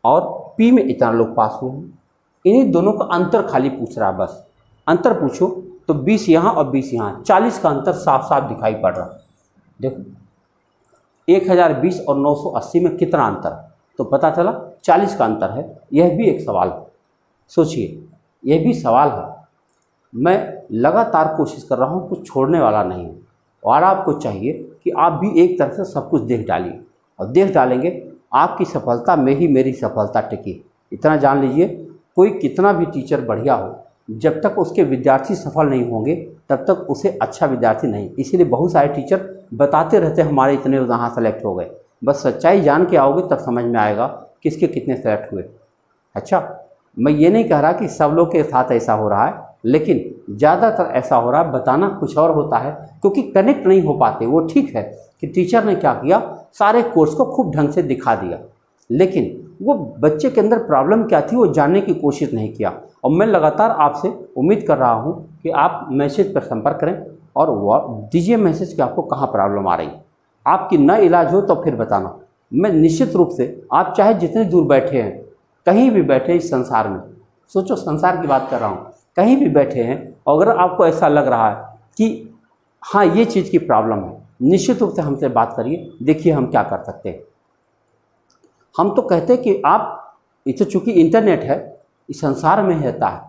और पी में इतना लोग पास हुए हैं। इन्हीं दोनों का अंतर खाली पूछ रहा है, बस अंतर पूछो तो 20 यहाँ और 20 यहाँ, 40 का अंतर साफ साफ दिखाई पड़ रहा है। देखो 1020 और 980 में कितना अंतर है? तो पता चला 40 का अंतर है। यह भी एक सवाल है, सोचिए यह भी सवाल है। मैं लगातार कोशिश कर रहा हूँ, कुछ छोड़ने वाला नहीं हूँ। और आपको चाहिए कि आप भी एक तरह से सब कुछ देख डालिए, और देख डालेंगे आपकी सफलता में ही मेरी सफलता टिकी। इतना जान लीजिए, कोई कितना भी टीचर बढ़िया हो, जब तक उसके विद्यार्थी सफल नहीं होंगे तब तक उसे अच्छा विद्यार्थी नहीं। इसीलिए बहुत सारे टीचर बताते रहते हैं हमारे इतने यहाँ सेलेक्ट हो गए, बस सच्चाई जान के आओगे तब समझ में आएगा किसके कितने सेलेक्ट हुए। अच्छा, मैं ये नहीं कह रहा कि सब लोग के साथ ऐसा हो रहा है, लेकिन ज़्यादातर ऐसा हो रहा है। बताना कुछ और होता है, क्योंकि कनेक्ट नहीं हो पाते। वो ठीक है कि टीचर ने क्या किया, सारे कोर्स को खूब ढंग से दिखा दिया, लेकिन वो बच्चे के अंदर प्रॉब्लम क्या थी वो जानने की कोशिश नहीं किया। और मैं लगातार आपसे उम्मीद कर रहा हूँ कि आप मैसेज पर संपर्क करें और दीजिए मैसेज कि आपको कहाँ प्रॉब्लम आ रही है। आपकी न इलाज हो तो फिर बताना। मैं निश्चित रूप से, आप चाहे जितने दूर बैठे हैं, कहीं भी बैठे इस संसार में, सोचो संसार की बात कर रहा हूँ, कहीं भी बैठे हैं, अगर आपको ऐसा लग रहा है कि हाँ ये चीज़ की प्रॉब्लम है, निश्चित रूप से हमसे बात करिए। देखिए हम क्या कर सकते हैं। हम तो कहते हैं कि आप, इसे चूँकि इंटरनेट है, इस संसार में रहता है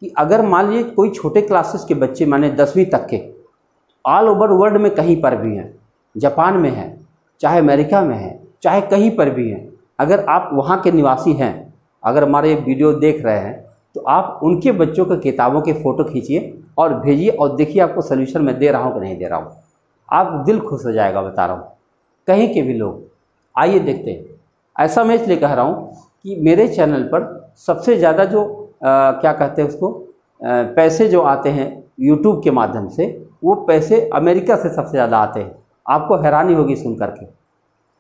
कि अगर मान लीजिए कोई छोटे क्लासेस के बच्चे, माने 10वीं तक के, ऑल ओवर वर्ल्ड में कहीं पर भी हैं, जापान में है, चाहे अमेरिका में है, चाहे कहीं पर भी हैं, अगर आप वहाँ के निवासी हैं, अगर हमारे वीडियो देख रहे हैं, तो आप उनके बच्चों के किताबों के फ़ोटो खींचिए और भेजिए और देखिए आपको सोल्यूशन मैं दे रहा हूँ कि नहीं दे रहा हूँ। आप दिल खुश हो जाएगा, बता रहा हूँ। कहीं के भी लोग, आइए देखते हैं। ऐसा मैं इसलिए कह रहा हूँ कि मेरे चैनल पर सबसे ज़्यादा जो क्या कहते हैं उसको, पैसे जो आते हैं यूट्यूब के माध्यम से, वो पैसे अमेरिका से सबसे ज़्यादा आते हैं। आपको हैरानी होगी सुन करके।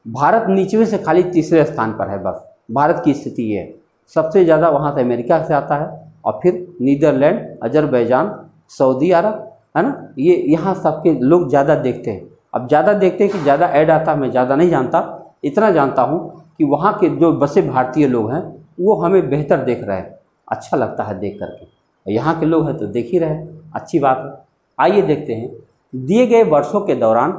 भारत नीचवे से खाली तीसरे स्थान पर है। बस भारत की स्थिति ये है, सबसे ज़्यादा वहाँ से अमेरिका से आता है, और फिर नीदरलैंड, अजरबैजान, सऊदी अरब, है ना, ये यहाँ सबके लोग ज़्यादा देखते हैं। अब ज़्यादा देखते हैं कि ज़्यादा ऐड आता, मैं ज़्यादा नहीं जानता, इतना जानता हूँ कि वहाँ के जो बसे भारतीय लोग हैं वो हमें बेहतर देख रहे हैं। अच्छा लगता है देख करके। यहाँ के लोग हैं तो देख ही रहे हैं, अच्छी बात है। आइए देखते हैं, दिए गए वर्षों के दौरान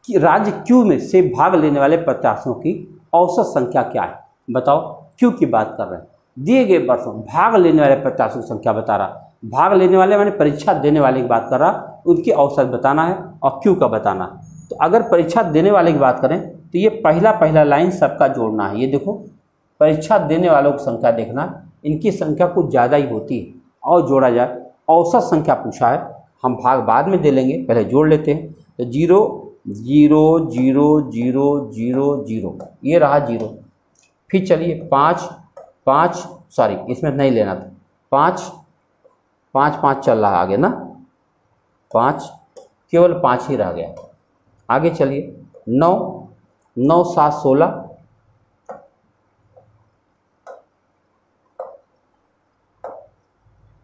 कि राज्य क्यू में से भाग लेने वाले प्रत्याशियों की औसत संख्या क्या है। बताओ, क्यू की बात कर रहे हैं, दिए गए वर्षों भाग लेने वाले प्रत्याशियों की संख्या बता रहा। भाग लेने वाले माने परीक्षा देने वाले की बात कर रहा, उनकी औसत बताना है और क्यू का बताना है। तो अगर परीक्षा देने वाले की बात करें तो ये पहला लाइन सबका जोड़ना है। ये देखो, परीक्षा देने वालों की संख्या देखना, इनकी संख्या कुछ ज़्यादा ही होती है, और जोड़ा जाए। औसत संख्या पूछा है, हम भाग बाद में दे लेंगे, पहले जोड़ लेते हैं। तो 0 0 0 0 0 0, ये रहा 0। फिर चलिए 5 5, सॉरी इसमें नहीं लेना था, 5 5 5 चल रहा आगे ना, 5, केवल 5 ही रह गया। आगे चलिए 9 9 7 16,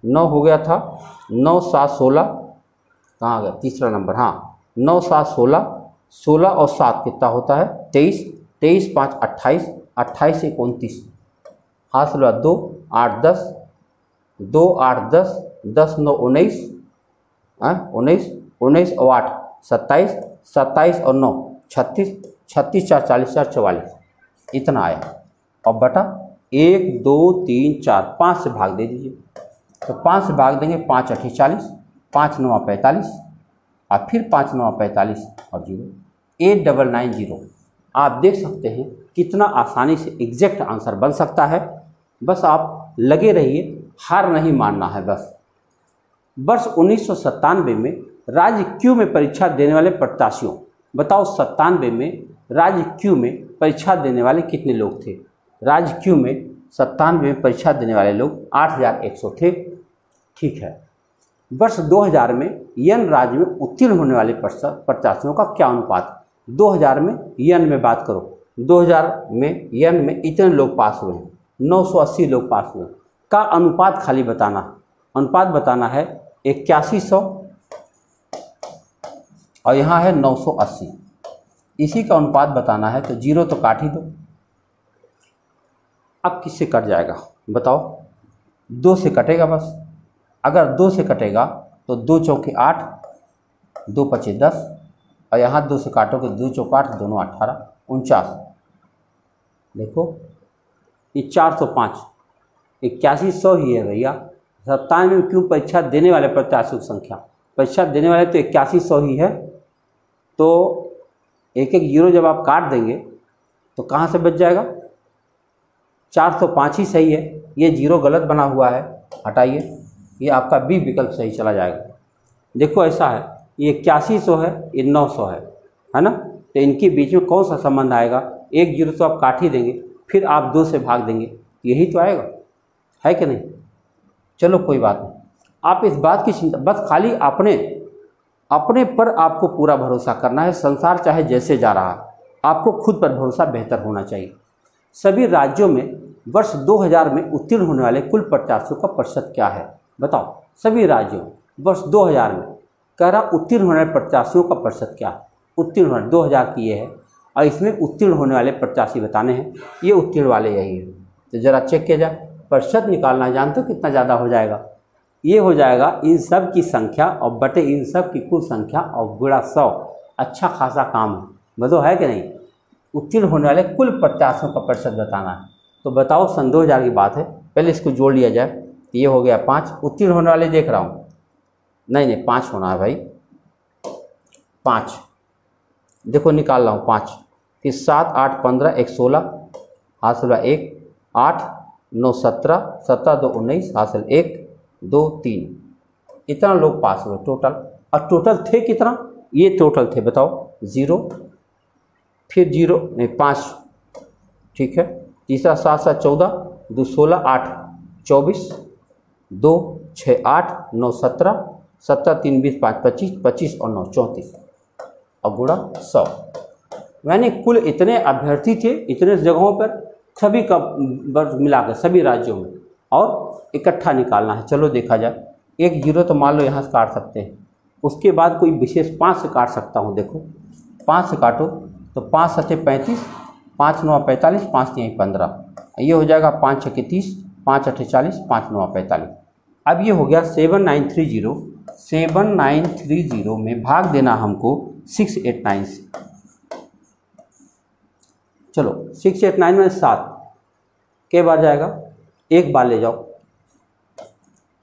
9 हो गया था, 9 7 16 कहाँ गया, तीसरा नंबर, हाँ 9 7 16, 16 और 7 कितना होता है 23, 23 5 28, 28 1 29, हाथ से 2 8 10, 2 8 10, 10 9 19, 19 19 और 8 27, 27 और 9 36, 36 4 40 4 44, इतना आया। अब बटा 1 2 3 4, 5 से भाग दे दीजिए। तो 5 से भाग देंगे, 5 8 40, 5 9 45, और फिर 5 9 45 और 0, 8990। आप देख सकते हैं कितना आसानी से एग्जैक्ट आंसर बन सकता है। बस आप लगे रहिए, हार नहीं मानना है बस। वर्ष 1997 में राज्य क्यू में परीक्षा देने वाले प्रत्याशियों, बताओ 97 में राज्य क्यू में परीक्षा देने वाले कितने लोग थे। राज्य क्यू में 97 में परीक्षा देने वाले लोग 8100 थे। ठीक है। वर्ष 2000 में यन राज्य में उत्तीर्ण होने वाले प्रत्याशियों का क्या अनुपात। 2000 में यन में बात करो, 2000 में यन में इतने लोग पास हुए हैं, 980 लोग पास हुए का अनुपात खाली बताना। अनुपात बताना है 8100 और यहाँ है 980, इसी का अनुपात बताना है। तो 0 तो काट ही दो। अब किससे कट जाएगा बताओ, 2 से कटेगा बस। अगर 2 से कटेगा तो 2 चौके 8, 2 पचे 10, और यहाँ 2 से काटोगे, 2 चौके 8, दोनों 18, 49। देखो ये 405, 8100 ही है भैया। 97 में क्यों परीक्षा देने वाले प्रत्याशियों की संख्या, परीक्षा देने वाले तो 8100 ही है। तो एक एक जीरो जब आप काट देंगे तो कहाँ से बच जाएगा, 405 ही सही है। ये जीरो गलत बना हुआ है, हटाइए, ये आपका बी विकल्प सही चला जाएगा। देखो ऐसा है, ये 8100 है, ये 900 है ना। तो इनके बीच में कौन सा संबंध आएगा, एक जीरो तो आप काट ही देंगे, फिर आप 2 से भाग देंगे, यही तो आएगा, है कि नहीं। चलो कोई बात नहीं, आप इस बात की चिंता, बस खाली अपने पर आपको पूरा भरोसा करना है। संसार चाहे जैसे जा रहा है, आपको खुद पर भरोसा बेहतर होना चाहिए। सभी राज्यों में वर्ष 2000 में उत्तीर्ण होने वाले कुल प्रत्याशियों का प्रतिशत क्या है, बताओ। सभी राज्यों वर्ष 2000 में कह रहा उत्तीर्ण होने वाले प्रत्याशियों का प्रतिशत क्या है। उत्तीर्ण होने 2000 की ये है, और इसमें उत्तीर्ण होने वाले प्रत्याशी बताने हैं, ये उत्तीर्ण वाले यही है। तो ज़रा चेक किया जाए, प्रतिशत निकालना है, जानते हो कितना ज़्यादा हो जाएगा। ये हो जाएगा इन सब की संख्या और बटे इन सब की कुल संख्या और गुणा 100। अच्छा खासा काम है, बताओ है कि नहीं। उत्तीर्ण होने वाले कुल प्रत्याशियों का प्रतिशत बताना है। तो बताओ, सन 2000 की बात है, पहले इसको जोड़ लिया जाए। ये हो गया 5, उत्तीर्ण होने वाले देख रहा हूँ, नहीं 5 होना है भाई, 5 देखो निकाल रहा हूँ 5, फिर 7 8 15 1 16 हासिल 1 8 9 17 17 2 19 हासिल 1 2 3, इतना लोग पास हुए टोटल। और टोटल थे कितना, ये टोटल थे बताओ 0, फिर 0 नहीं 5, ठीक है। तीसरा 7 7 14 2 16 8 24 2 6 8 9 17 17 3 20 5 25 25 और 9 34 और गुणा 100। यानी कुल इतने अभ्यर्थी थे इतने जगहों पर, सभी का वर्ग मिलाकर सभी राज्यों में, और इकट्ठा निकालना है। चलो देखा जाए, एक जीरो तो मान लो यहाँ से काट सकते हैं, उसके बाद कोई विशेष 5 से काट सकता हूँ। देखो 5 से काटो तो 5 7 35, 5 9 45, 5 3 15, ये हो जाएगा 5 6 30, 5 8 40, 5 9 45। अब ये हो गया 7930, 7930 में भाग देना हमको 689 से। चलो 689 में 7 के बार जाएगा, एक बार ले जाओ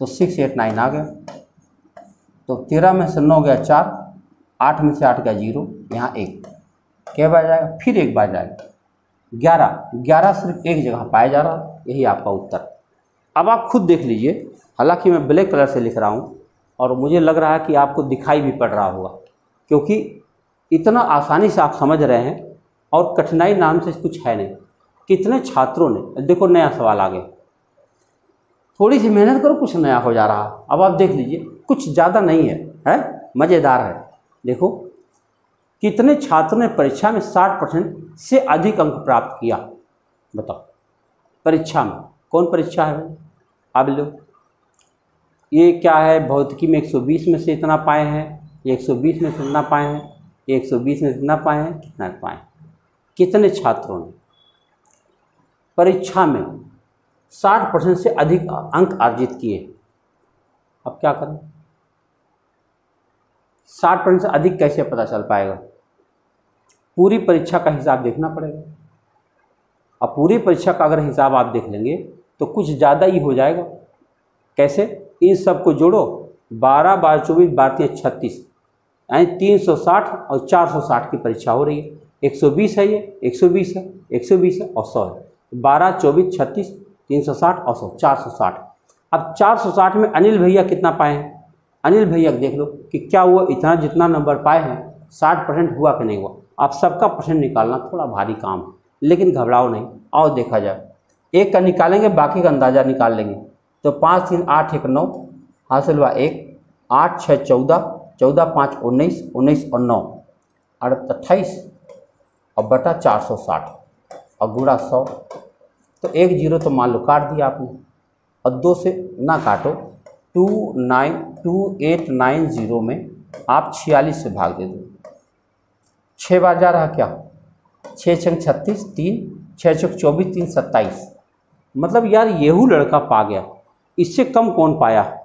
तो 689 आ गया। तो 13 में से 9 गया 4, 8 में से 8 गया 0, यहाँ 1 के बार जाएगा, फिर एक बार जाएगा 11 सिर्फ एक जगह पाया जा रहा, यही आपका उत्तर। अब आप खुद देख लीजिए, हालांकि मैं ब्लैक कलर से लिख रहा हूँ और मुझे लग रहा है कि आपको दिखाई भी पड़ रहा होगा, क्योंकि इतना आसानी से आप समझ रहे हैं और कठिनाई नाम से कुछ है नहीं। कितने छात्रों ने, देखो नया सवाल आ गया, थोड़ी सी मेहनत करो कुछ नया हो जा रहा। अब आप देख लीजिए, कुछ ज़्यादा नहीं है, मज़ेदार है। देखो कितने छात्रों ने परीक्षा में 60% से अधिक अंक प्राप्त किया, बताओ। परीक्षा में, कौन परीक्षा है भाई, आप लोग, ये क्या है, भौतिकी में 120 में से इतना पाए हैं, ये 120 में से इतना पाए हैं, ये 120 में से इतना पाए हैं, कितना पाए हैं। कितने छात्रों ने परीक्षा में 60% से अधिक अंक अर्जित किए। अब क्या करें, 60% से अधिक कैसे पता चल पाएगा, पूरी परीक्षा का हिसाब देखना पड़ेगा। अब पूरी परीक्षा का अगर हिसाब आप देख लेंगे तो कुछ ज़्यादा ही हो जाएगा। कैसे, इन सब को जोड़ो, 12 12 24 12 36, यानी 360 और 460 की परीक्षा हो रही है। 120 है, ये 120 है, 120 है और 100 है। 12 24 36 360 और 100, 460। अब 460 में अनिल भैया कितना पाए हैं, अनिल भैया देख लो कि क्या वो इतना जितना नंबर पाए हैं 60% हुआ कि नहीं हुआ। आप सबका परसेंट निकालना थोड़ा भारी काम है, लेकिन घबराओ नहीं, आओ देखा जाए। एक का निकालेंगे, बाकी का अंदाज़ा निकाल लेंगे। तो 5 3 8 1 9 हासिल हुआ 1, 8 6 14, 14 5 19, 19 और 9 28 और बटा 460 और गुणा 100। तो एक जीरो तो मान लो काट दिया आपने, और 2 से ना काटो। 2890 में आप 46 से भाग दे दो, 6 बार जा रहा क्या, 6 6 36 3, 6 6 24 3 27। मतलब यार येहू लड़का पा गया, इससे कम कौन पाया है।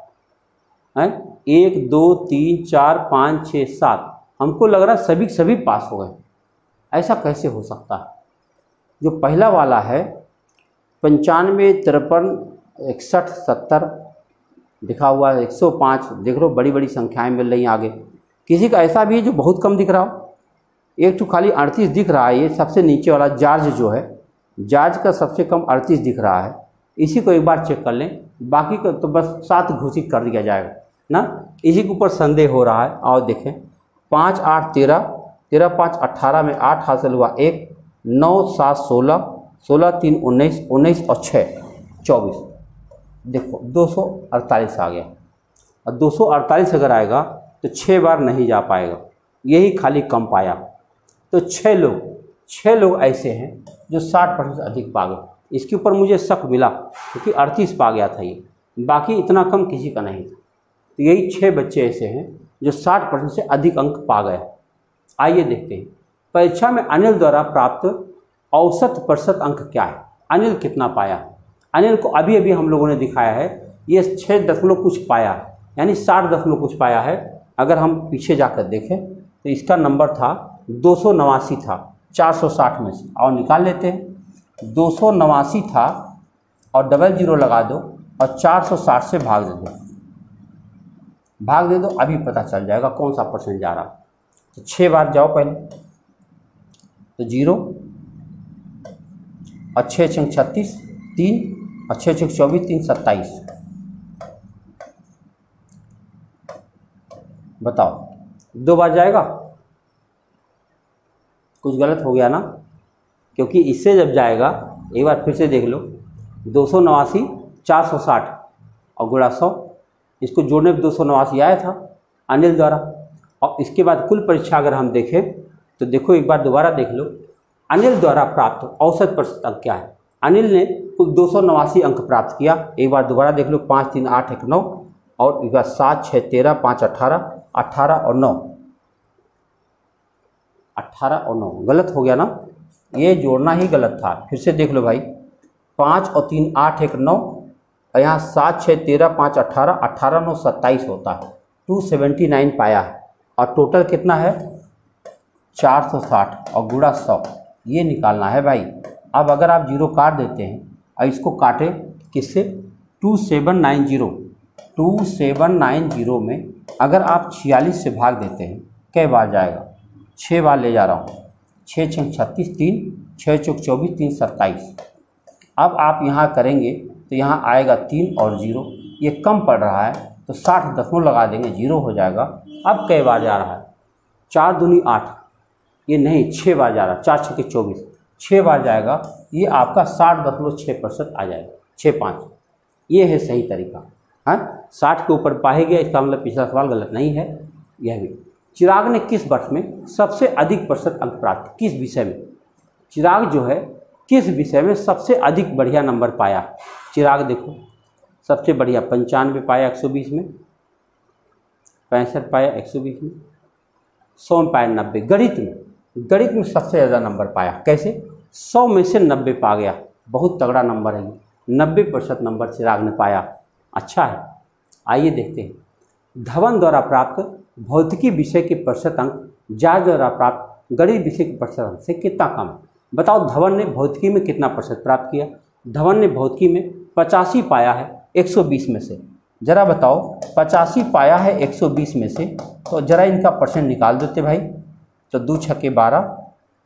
1 2 3 4 5 6 7, हमको लग रहा है सभी पास हो गए। ऐसा कैसे हो सकता है। जो पहला वाला है 95 53 61 70 दिखा हुआ है, 105 देख लो, बड़ी बड़ी संख्याएं मिल रही हैं आगे। किसी का ऐसा भी है जो बहुत कम दिख रहा हो, एक तो खाली 38 दिख रहा है। ये सबसे नीचे वाला जॉर्ज जो है, जॉर्ज का सबसे कम 38 दिख रहा है। इसी को एक बार चेक कर लें, बाकी को तो बस 7 घोषित कर दिया जाएगा ना। इसी के ऊपर संदेह हो रहा है। आओ देखें, 5 8 13, 13 5 18 में 8 हासिल हुआ 1, 9 7 16, 16 3 19, 19 और 6 24। देखो 248 आ गया। और 248 अगर आएगा तो 6 बार नहीं जा पाएगा, यही खाली कम पाया। तो 6 लोग ऐसे हैं जो 60% से अधिक पा गए। इसके ऊपर मुझे शक मिला क्योंकि 38 पा गया था ये, बाकी इतना कम किसी का नहीं था। तो यही 6 बच्चे ऐसे हैं जो 60% से अधिक अंक पा गए। आइए देखते हैं परीक्षा में अनिल द्वारा प्राप्त औसत प्रतिशत अंक क्या है। अनिल कितना पाया? अनिल को अभी अभी हम लोगों ने दिखाया है, ये 6 दशमलव कुछ पाया है, यानी 60 दशमलव कुछ पाया है। अगर हम पीछे जाकर देखें तो इसका नंबर था 289 था 460 में से, और निकाल लेते हैं। 289 था और डबल जीरो लगा दो और 460 से भाग दे दो, अभी पता चल जाएगा कौन सा परसेंट जा रहा। तो 6 बार जाओ पहले, तो 0 और 6 छंग 36, 3 और 6 छंग 24, 3 27। बताओ 2 बार जाएगा? कुछ गलत हो गया ना, क्योंकि इससे जब जाएगा, एक बार फिर से देख लो, 289 460 और गुणा 100, इसको जोड़ने पर 289 आया था अनिल द्वारा। और इसके बाद कुल परीक्षा अगर हम देखें तो देखो, एक बार दोबारा देख लो, अनिल द्वारा प्राप्त औसत प्रतिशत अंक क्या है। अनिल ने कुल 289 अंक प्राप्त किया। एक बार दोबारा देख लो, 5 3 8 1 9, और एक बार 7 6 13, 5 18, 18 और 9, 18 और 9 गलत हो गया ना, ये जोड़ना ही गलत था। फिर से देख लो भाई, 5 और 3 8 1 9, और यहाँ 7 6 13, 5 18, 18 9 27 होता है। 279 पाया है और टोटल कितना है 460 और गुणा 100, ये निकालना है भाई। अब अगर आप जीरो काट देते हैं और इसको काटें किससे, 2790 में अगर आप 46 से भाग देते हैं, कई बार जाएगा? 6 बार ले जा रहा हूँ। 6 छंग 36, 3 6 चौक 24, 3 27। अब आप यहाँ करेंगे तो यहाँ आएगा 3 और 0, ये कम पड़ रहा है तो 60 दशमलव लगा देंगे, 0 हो जाएगा। अब कई बार जा रहा है? 4 दूनी 8, ये नहीं, 6 बार जा रहा है। 4 6 24, 6 बार जाएगा, ये आपका 60.6% आ जाएगा, 65। ये है सही तरीका। हाँ, 60 के ऊपर पाए गया, इसका मतलब पिछला सवाल गलत नहीं है। यह भी, चिराग ने किस वर्ष में सबसे अधिक प्रतिशत अंक प्राप्त, किस विषय में? चिराग जो है किस विषय में सबसे अधिक बढ़िया नंबर पाया? चिराग देखो, सबसे बढ़िया 95 पाया 120 में, 65 पाया 120 में, 100 में पाया 90। गणित में सबसे ज़्यादा नंबर पाया। कैसे? 100 में से 90 पा गया, बहुत तगड़ा नंबर है ये। 90% नंबर चिराग ने पाया, अच्छा है। आइए देखते हैं, धवन द्वारा प्राप्त भौतिकी विषय के प्रतिशत अंक जार्ज द्वारा प्राप्त गणित विषय के प्रतिशत अंक से कितना कम है। बताओ धवन ने भौतिकी में कितना प्रतिशत प्राप्त किया? धवन ने भौतिकी में 85 पाया है 120 में से। जरा बताओ, 85 पाया है 120 में से, तो जरा इनका परसेंट निकाल देते भाई। तो 2 छक्के 12,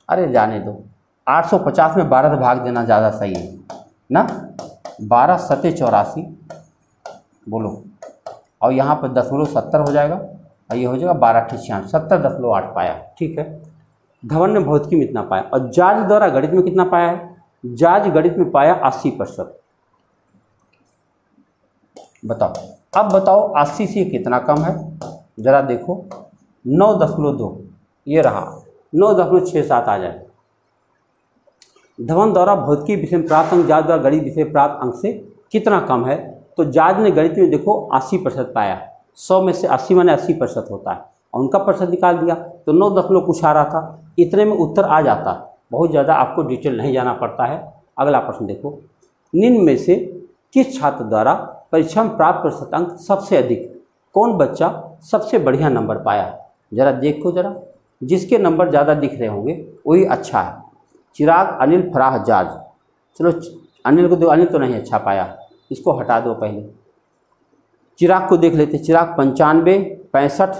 अरे जाने दो, 850 में 12 से भाग देना ज़्यादा सही है ना। 12 सत्ते 84 बोलो, और यहाँ पर 0.70 हो जाएगा, और ये हो जाएगा 12 86, 70.8 पाया। ठीक है, धवन ने भौतिकी में इतना पाया। और जार्ज द्वारा गणित में कितना पाया है? जार्ज गणित में पाया 80%। बताओ, अब बताओ 80 से कितना कम है? जरा देखो, 9.2, ये रहा 9.67 आ जाए। धवन द्वारा भौतिकी विषय में प्राप्त अंक जार्ज द्वारा गणित विषय प्राप्त अंक से कितना कम है? तो जार्ज ने गणित में देखो 80% पाया, 100 में से 80 माने 80% होता है, और उनका प्रतिशत निकाल दिया तो 9 कुछ आ रहा था। इतने में उत्तर आ जाता, बहुत ज़्यादा आपको डिटेल नहीं जाना पड़ता है। अगला प्रश्न देखो, निम्न में से किस छात्र द्वारा परीक्षा में प्राप्त प्रतिशत अंक सबसे अधिक, कौन बच्चा सबसे बढ़िया नंबर पाया? जरा देखो, जरा जिसके नंबर ज़्यादा दिख रहे होंगे वही अच्छा है। चिराग, अनिल, फराह, जार्ज। चलो अनिल को दो, अनिल तो नहीं अच्छा पाया, इसको हटा दो पहले। चिराग को देख लेते, चिराग 95, 65,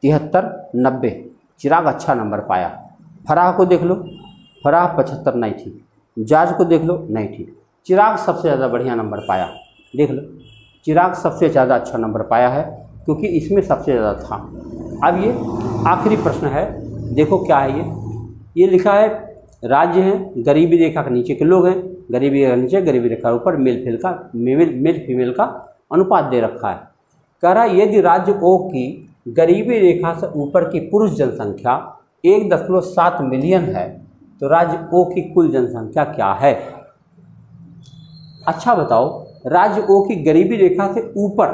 73, 90, चिराग अच्छा नंबर पाया। फराह को देख लो, फराह 75 नहीं ठीक, जार्ज को देख लो नहीं ठीक, चिराग सबसे ज़्यादा बढ़िया नंबर पाया। देख लो, चिराग सबसे ज़्यादा अच्छा नंबर पाया है क्योंकि इसमें सबसे ज़्यादा था। अब ये आखिरी प्रश्न है, देखो क्या है ये लिखा है राज्य हैं, गरीबी रेखा के नीचे के लोग हैं, गरीबी रेखा नीचे, गरीबी रेखा ऊपर, मेल फीमेल का अनुपात दे रखा है। कह रहा है यदि राज्य ओ की गरीबी रेखा से ऊपर की पुरुष जनसंख्या 1.7 मिलियन है तो राज्य ओ की कुल जनसंख्या क्या है। अच्छा बताओ, राज्य ओ की गरीबी रेखा से ऊपर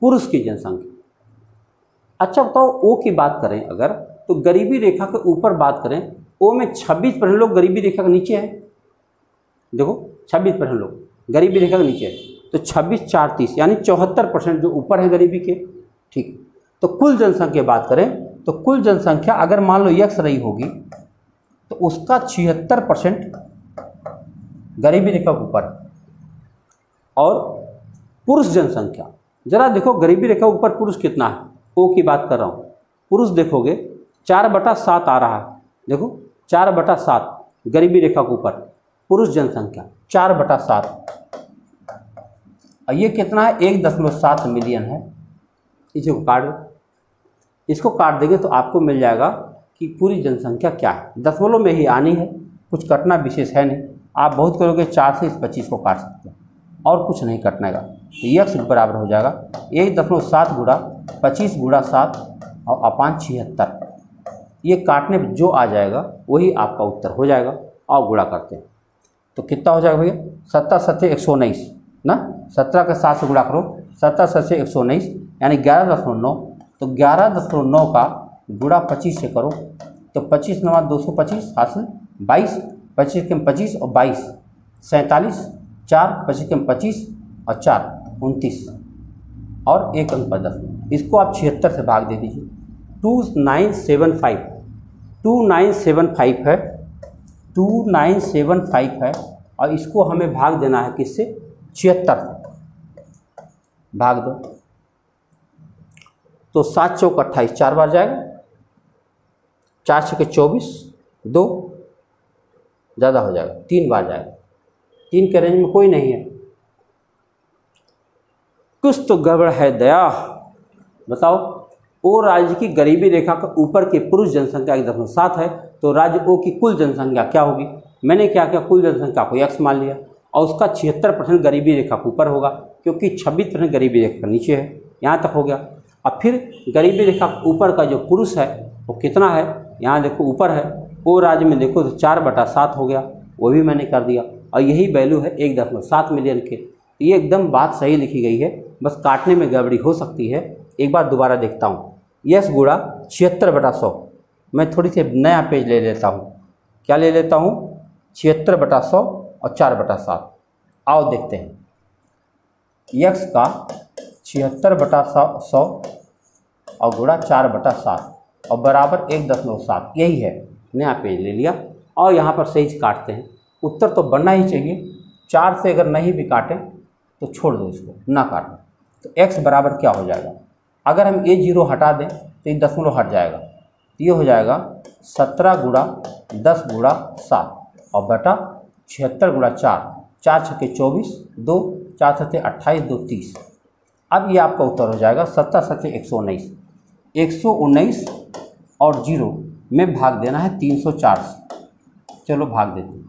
पुरुष की जनसंख्या। अच्छा बताओ, ओ की बात करें अगर तो गरीबी रेखा के ऊपर बात करें, ओ में 26% लोग गरीबी रेखा के नीचे हैं। देखो 26% लोग गरीबी रेखा के नीचे है, तो 26 4 30 यानी 74% जो ऊपर है गरीबी के। ठीक है, तो कुल जनसंख्या की बात करें तो कुल जनसंख्या अगर मान लो यक्स रही होगी तो उसका 76% गरीबी रेखा के ऊपर। और पुरुष जनसंख्या जरा देखो, गरीबी रेखा के ऊपर पुरुष कितना है, ओ की बात कर रहा हूँ। पुरुष देखोगे 4/7 आ रहा है। देखो 4/7 गरीबी रेखा के ऊपर पुरुष जनसंख्या 4/7, और ये कितना है 1.7 मिलियन है। इसको काट दो, इसको काट देंगे तो आपको मिल जाएगा कि पूरी जनसंख्या क्या है। दशमलव में ही आनी है, कुछ कटना विशेष है नहीं। आप बहुत करोगे 4 से इस 25 को काट सकते हैं और कुछ नहीं कटने का, तो यक्स बराबर हो जाएगा 1.7 गुणा 25 गुणा 7 और अपान 76। ये काटने पर जो आ जाएगा वही आपका उत्तर हो जाएगा। और गुणा करते हैं तो कितना हो जाएगा भैया, 17 7 119 ना, 17 के 7 से गुणा करो, 17 7 से 119 यानी 11.9। तो 11.9 का गुणा 25 से करो तो 25 9 225 हासिल 22, 25 के 25 और 22 47, 4 25 के 25 और 4 29 और 1 अंक पर 10। इसको आप 76 से भाग दे दीजिए। 2975 है, 2975 है, और इसको हमें भाग देना है किससे, 76 भाग दो तो 7 चौक 28 4 बार जाएगा, 4 छक्के 24, 2 ज़्यादा हो जाएगा, 3 बार जाएगा। 3 के रेंज में कोई नहीं है, कुछ तो गड़बड़ है दया। बताओ, ओ राज्य की गरीबी रेखा के ऊपर की पुरुष जनसंख्या 1.7 है तो राज्य ओ की कुल जनसंख्या क्या होगी। मैंने क्या किया, कुल जनसंख्या को x मान लिया और उसका 76% गरीबी रेखा के ऊपर होगा क्योंकि 26% गरीबी रेखा नीचे है। यहाँ तक हो गया। अब फिर गरीबी रेखा के ऊपर का जो पुरुष है वो कितना है, यहाँ देखो ऊपर है, ओ राज्य में देखो तो 4/7 हो गया, वो भी मैंने कर दिया। और यही वैल्यू है 1.7 मिलियन के। ये एकदम बात सही लिखी गई है, बस काटने में गड़बड़ी हो सकती है। एक बार दोबारा देखता हूँ, यस गुणा 76/100। मैं थोड़ी सी नया पेज ले लेता हूँ, क्या ले लेता हूँ, 76/100 और 4/7। आओ देखते हैं, यक्स का 76/100 और गुणा 4/7 और बराबर 1.7, यही है। नया पेज ले लिया और यहाँ पर सही काटते हैं। उत्तर तो बनना ही चाहिए, 4 से अगर नहीं भी काटें तो छोड़ दो, इसको ना काटें। तो x बराबर क्या हो जाएगा, अगर हम ये 0 हटा दें तो ये दशमलव हट जाएगा, ये हो जाएगा 17 गुणा 10 गुणा 7 और बटा 76 गुणा 4, 4 छक्के 24, 2 4 सत्ते 28, 2 30। अब ये आपका उत्तर हो जाएगा 17 7 119। 119 और 0 में भाग देना है 304 से। चलो भाग देते हैं,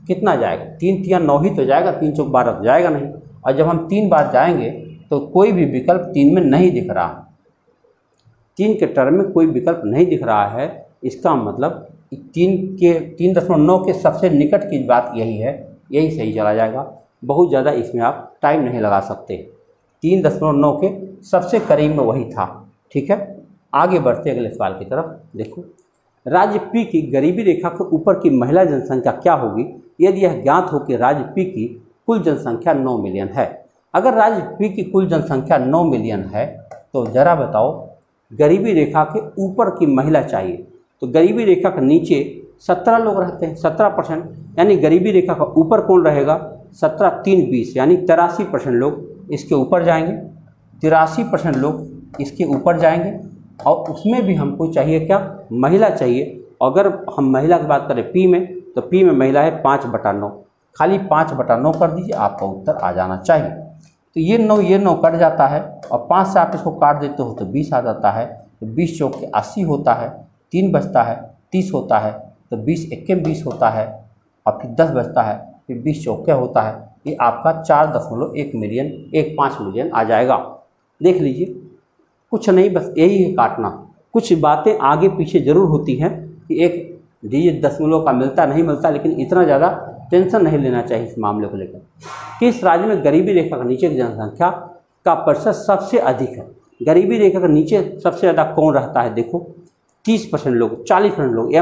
कितना जाएगा, 3 3 9 ही तो जाएगा, 3 चौक 12 तो जाएगा नहीं। और जब हम 3 बार जाएंगे तो कोई भी विकल्प 3 में नहीं दिख रहा, 3 के टर्म में कोई विकल्प नहीं दिख रहा है। इसका मतलब 3.9 के सबसे निकट की बात यही है, यही सही चला जाएगा। बहुत ज़्यादा इसमें आप टाइम नहीं लगा सकते, 3.9 के सबसे करीब में वही था। ठीक है, आगे बढ़ते अगले सवाल की तरफ। देखो, राज्य पी की गरीबी रेखा के ऊपर की महिला जनसंख्या क्या होगी यदि यह ज्ञात हो कि राज्य पी की कुल जनसंख्या 9 मिलियन है। अगर राज्य पी की कुल जनसंख्या 9 मिलियन है तो ज़रा बताओ, गरीबी रेखा के ऊपर की महिला चाहिए, तो गरीबी रेखा के नीचे 17 लोग रहते हैं, 17%, यानी गरीबी रेखा का ऊपर कौन रहेगा, 17 3 20 यानी 83% लोग इसके ऊपर जाएंगे, 83% लोग इसके ऊपर जाएंगे। और उसमें भी हमको चाहिए क्या, महिला चाहिए। अगर हम महिला की बात करें पी में, तो पी में महिला है 5/9, खाली 5/9 कर दीजिए, आपका उत्तर आ जाना चाहिए। तो ये 9 कट जाता है और 5 से आप इसको काट देते हो तो 20 आ जाता है। तो 20 चौक के 80 होता है, 3 बचता है, 30 होता है। तो 20 एक्के 20 होता है और फिर 10 बचता है, फिर 20 चौके होता है। ये आपका 4.1 मिलियन 15 मिलियन आ जाएगा। देख लीजिए, कुछ नहीं, बस यही है काटना। कुछ बातें आगे पीछे ज़रूर होती हैं कि एक डिजिट दशमलव का मिलता नहीं मिलता, लेकिन इतना ज़्यादा टेंशन नहीं लेना चाहिए इस मामले को लेकर। किस राज्य में गरीबी रेखा के नीचे की जनसंख्या का प्रतिशत सबसे अधिक है? गरीबी रेखा के नीचे सबसे ज़्यादा कौन रहता है? देखो 30% लोग, 40% लोग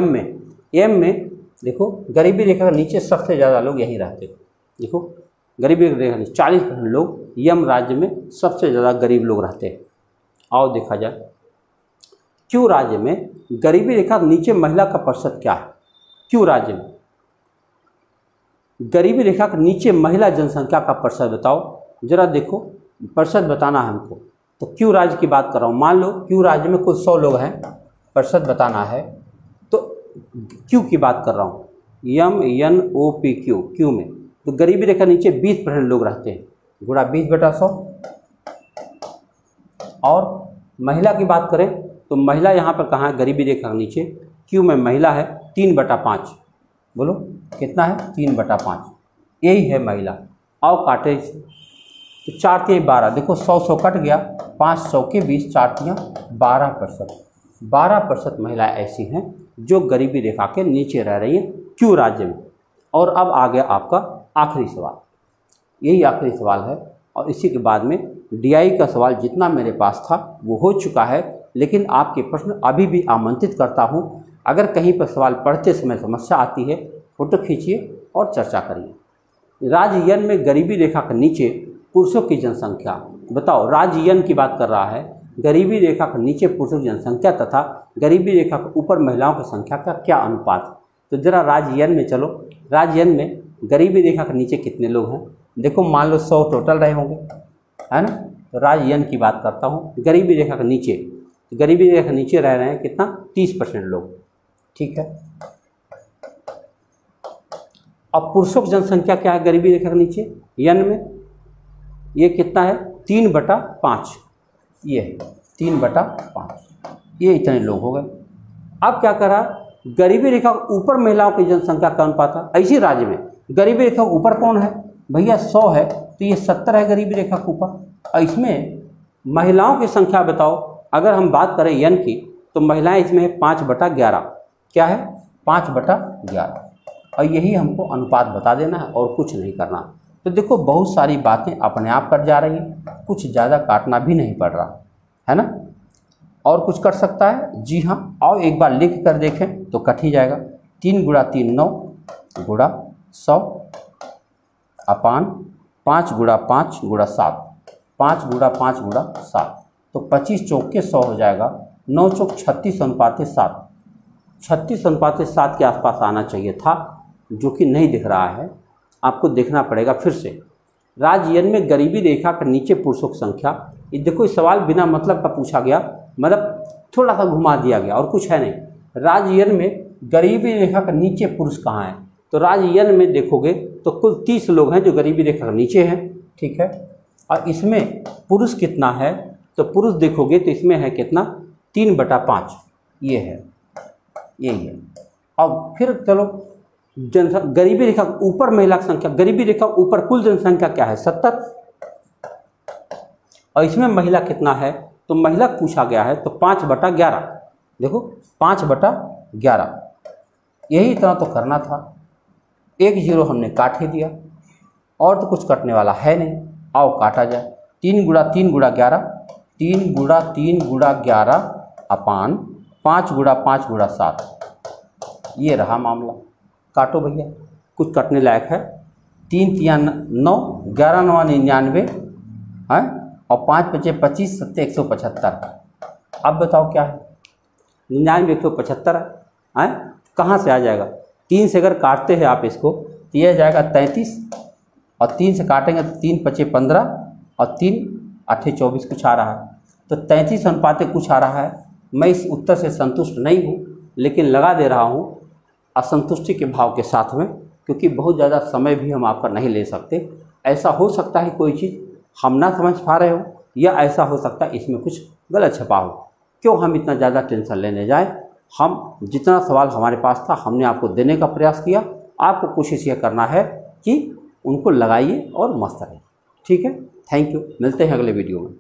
एम में देखो गरीबी रेखा के नीचे सबसे ज़्यादा लोग यही रहते हैं। देखो गरीबी रेखा नीचे 40% लोग यम राज्य में सबसे ज़्यादा गरीब लोग रहते हैं। आओ देखा जाए, क्यों राज्य में गरीबी रेखा के नीचे महिला का प्रतिशत क्या है? क्यों राज्य में गरीबी रेखा के नीचे महिला जनसंख्या का प्रतिशत बताओ जरा। देखो प्रतिशत बताना है हमको, तो क्यों राज्य की बात कर रहा हूँ। मान लो क्यों राज्य में कुल 100 लोग हैं, प्रतिशत बताना है, तो क्यों की बात कर रहा हूँ, MNOP क्यों में तो गरीबी रेखा नीचे 20% लोग रहते हैं, गुणा 20/100। और महिला की बात करें तो महिला यहाँ पर कहाँ है? गरीबी रेखा के नीचे क्यों में महिला है 3/5। बोलो कितना है? 3/5, यही है महिला। आओ काटे इसे, तो 4 3 12, देखो 100 कट गया, 5 चौके 20, 4 3 12%। 12% महिलाएं ऐसी हैं जो गरीबी रेखा के नीचे रह रही हैं क्यों राज्य में। और अब आ गया आपका आखिरी सवाल, यही आखिरी सवाल है, और इसी के बाद में DI का सवाल जितना मेरे पास था वो हो चुका है, लेकिन आपके प्रश्न अभी भी आमंत्रित करता हूं। अगर कहीं पर सवाल पढ़ते समय समस्या आती है, फोटो खींचिए और चर्चा करिए। राज्य एन में गरीबी रेखा के नीचे पुरुषों की जनसंख्या बताओ। राज्य एन की बात कर रहा है, गरीबी रेखा के नीचे पुरुषों की जनसंख्या तथा गरीबी रेखा के ऊपर महिलाओं की संख्या का क्या अनुपात है? तो जरा राज्य एन में चलो। राज्य एन में गरीबी रेखा के नीचे कितने लोग हैं? देखो मान लो 100 टोटल रहे होंगे, है ना। तो राज्य एन की बात करता हूँ, गरीबी रेखा के नीचे, गरीबी रेखा के नीचे रह रहे हैं कितना? 30% लोग, ठीक है। अब पुरुषों की जनसंख्या क्या है गरीबी रेखा के नीचे एन में? ये कितना है? 3/5, ये है 3/5, ये इतने लोग हो गए। अब क्या करा, गरीबी रेखा ऊपर महिलाओं की जनसंख्या का अनुपात है। ऐसी राज्य में गरीबी रेखा ऊपर कौन है भैया? 100 है, तो ये 70 है गरीबी रेखा के ऊपर। और इसमें महिलाओं की संख्या बताओ। अगर हम बात करें एन की, तो महिलाएं इसमें है 5/11। क्या है? 5/11। और यही हमको अनुपात बता देना है और कुछ नहीं करना। तो देखो बहुत सारी बातें अपने आप कर जा रही हैं, कुछ ज़्यादा काटना भी नहीं पड़ रहा है ना। और कुछ कर सकता है? जी हाँ, आओ एक बार लिख कर देखें तो कट ही जाएगा। 3 × 3 9 गुणा 100 अपान 5 × 5 × 7, 5 × 5 × 7, तो 25 चौके 100 हो जाएगा। 9 चौक 36:7, 36:7 के आसपास आना चाहिए था, जो कि नहीं दिख रहा है। आपको देखना पड़ेगा फिर से। राज्य एन में गरीबी रेखा के नीचे पुरुषों की संख्या, ये देखो इस सवाल बिना मतलब का पूछा गया, मतलब थोड़ा सा घुमा दिया गया और कुछ है नहीं। राज्य एन में गरीबी रेखा के नीचे पुरुष कहाँ हैं? तो राज्य एन में देखोगे तो कुल 30 लोग हैं जो गरीबी रेखा के नीचे हैं, ठीक है। और इसमें पुरुष कितना है? तो पुरुष देखोगे तो इसमें है कितना? 3/5, ये है, यही है। अब फिर चलो गरीबी रेखा ऊपर महिला की संख्या, गरीबी रेखा ऊपर कुल जनसंख्या क्या है? 70। और इसमें महिला कितना है? तो महिला पूछा गया है, तो 5/11। देखो 5/11, यही इतना तो करना था। 1 0 हमने काट ही दिया, और तो कुछ कटने वाला है नहीं। आओ काटा जाए। 3 × 3 × 11, 3 × 3 × 11 अपान 5 × 5 × 7, ये रहा मामला। काटो भैया, कुछ कटने लायक है? 3 3 9, 11 9 99 है, और 5 5 25, 7 175। अब बताओ क्या है? 99 175 है, कहाँ से आ जाएगा? 3 से अगर काटते हैं आप इसको तो यह जाएगा 33, और 3 से काटेंगे तो 3 5 15, और 3 8 24 कुछ आ रहा है, तो 33 कुछ आ रहा है। मैं इस उत्तर से संतुष्ट नहीं हूँ, लेकिन लगा दे रहा हूँ असंतुष्टि के भाव के साथ में, क्योंकि बहुत ज़्यादा समय भी हम आपका नहीं ले सकते। ऐसा हो सकता है कोई चीज़ हम ना समझ पा रहे हो, या ऐसा हो सकता है इसमें कुछ गलत छपा हो। क्यों हम इतना ज़्यादा टेंशन लेने जाएं? हम जितना सवाल हमारे पास था हमने आपको देने का प्रयास किया। आपको कोशिश यह करना है कि उनको लगाइए और मस्त रहिए। ठीक है, थैंक यू, मिलते हैं अगले वीडियो में।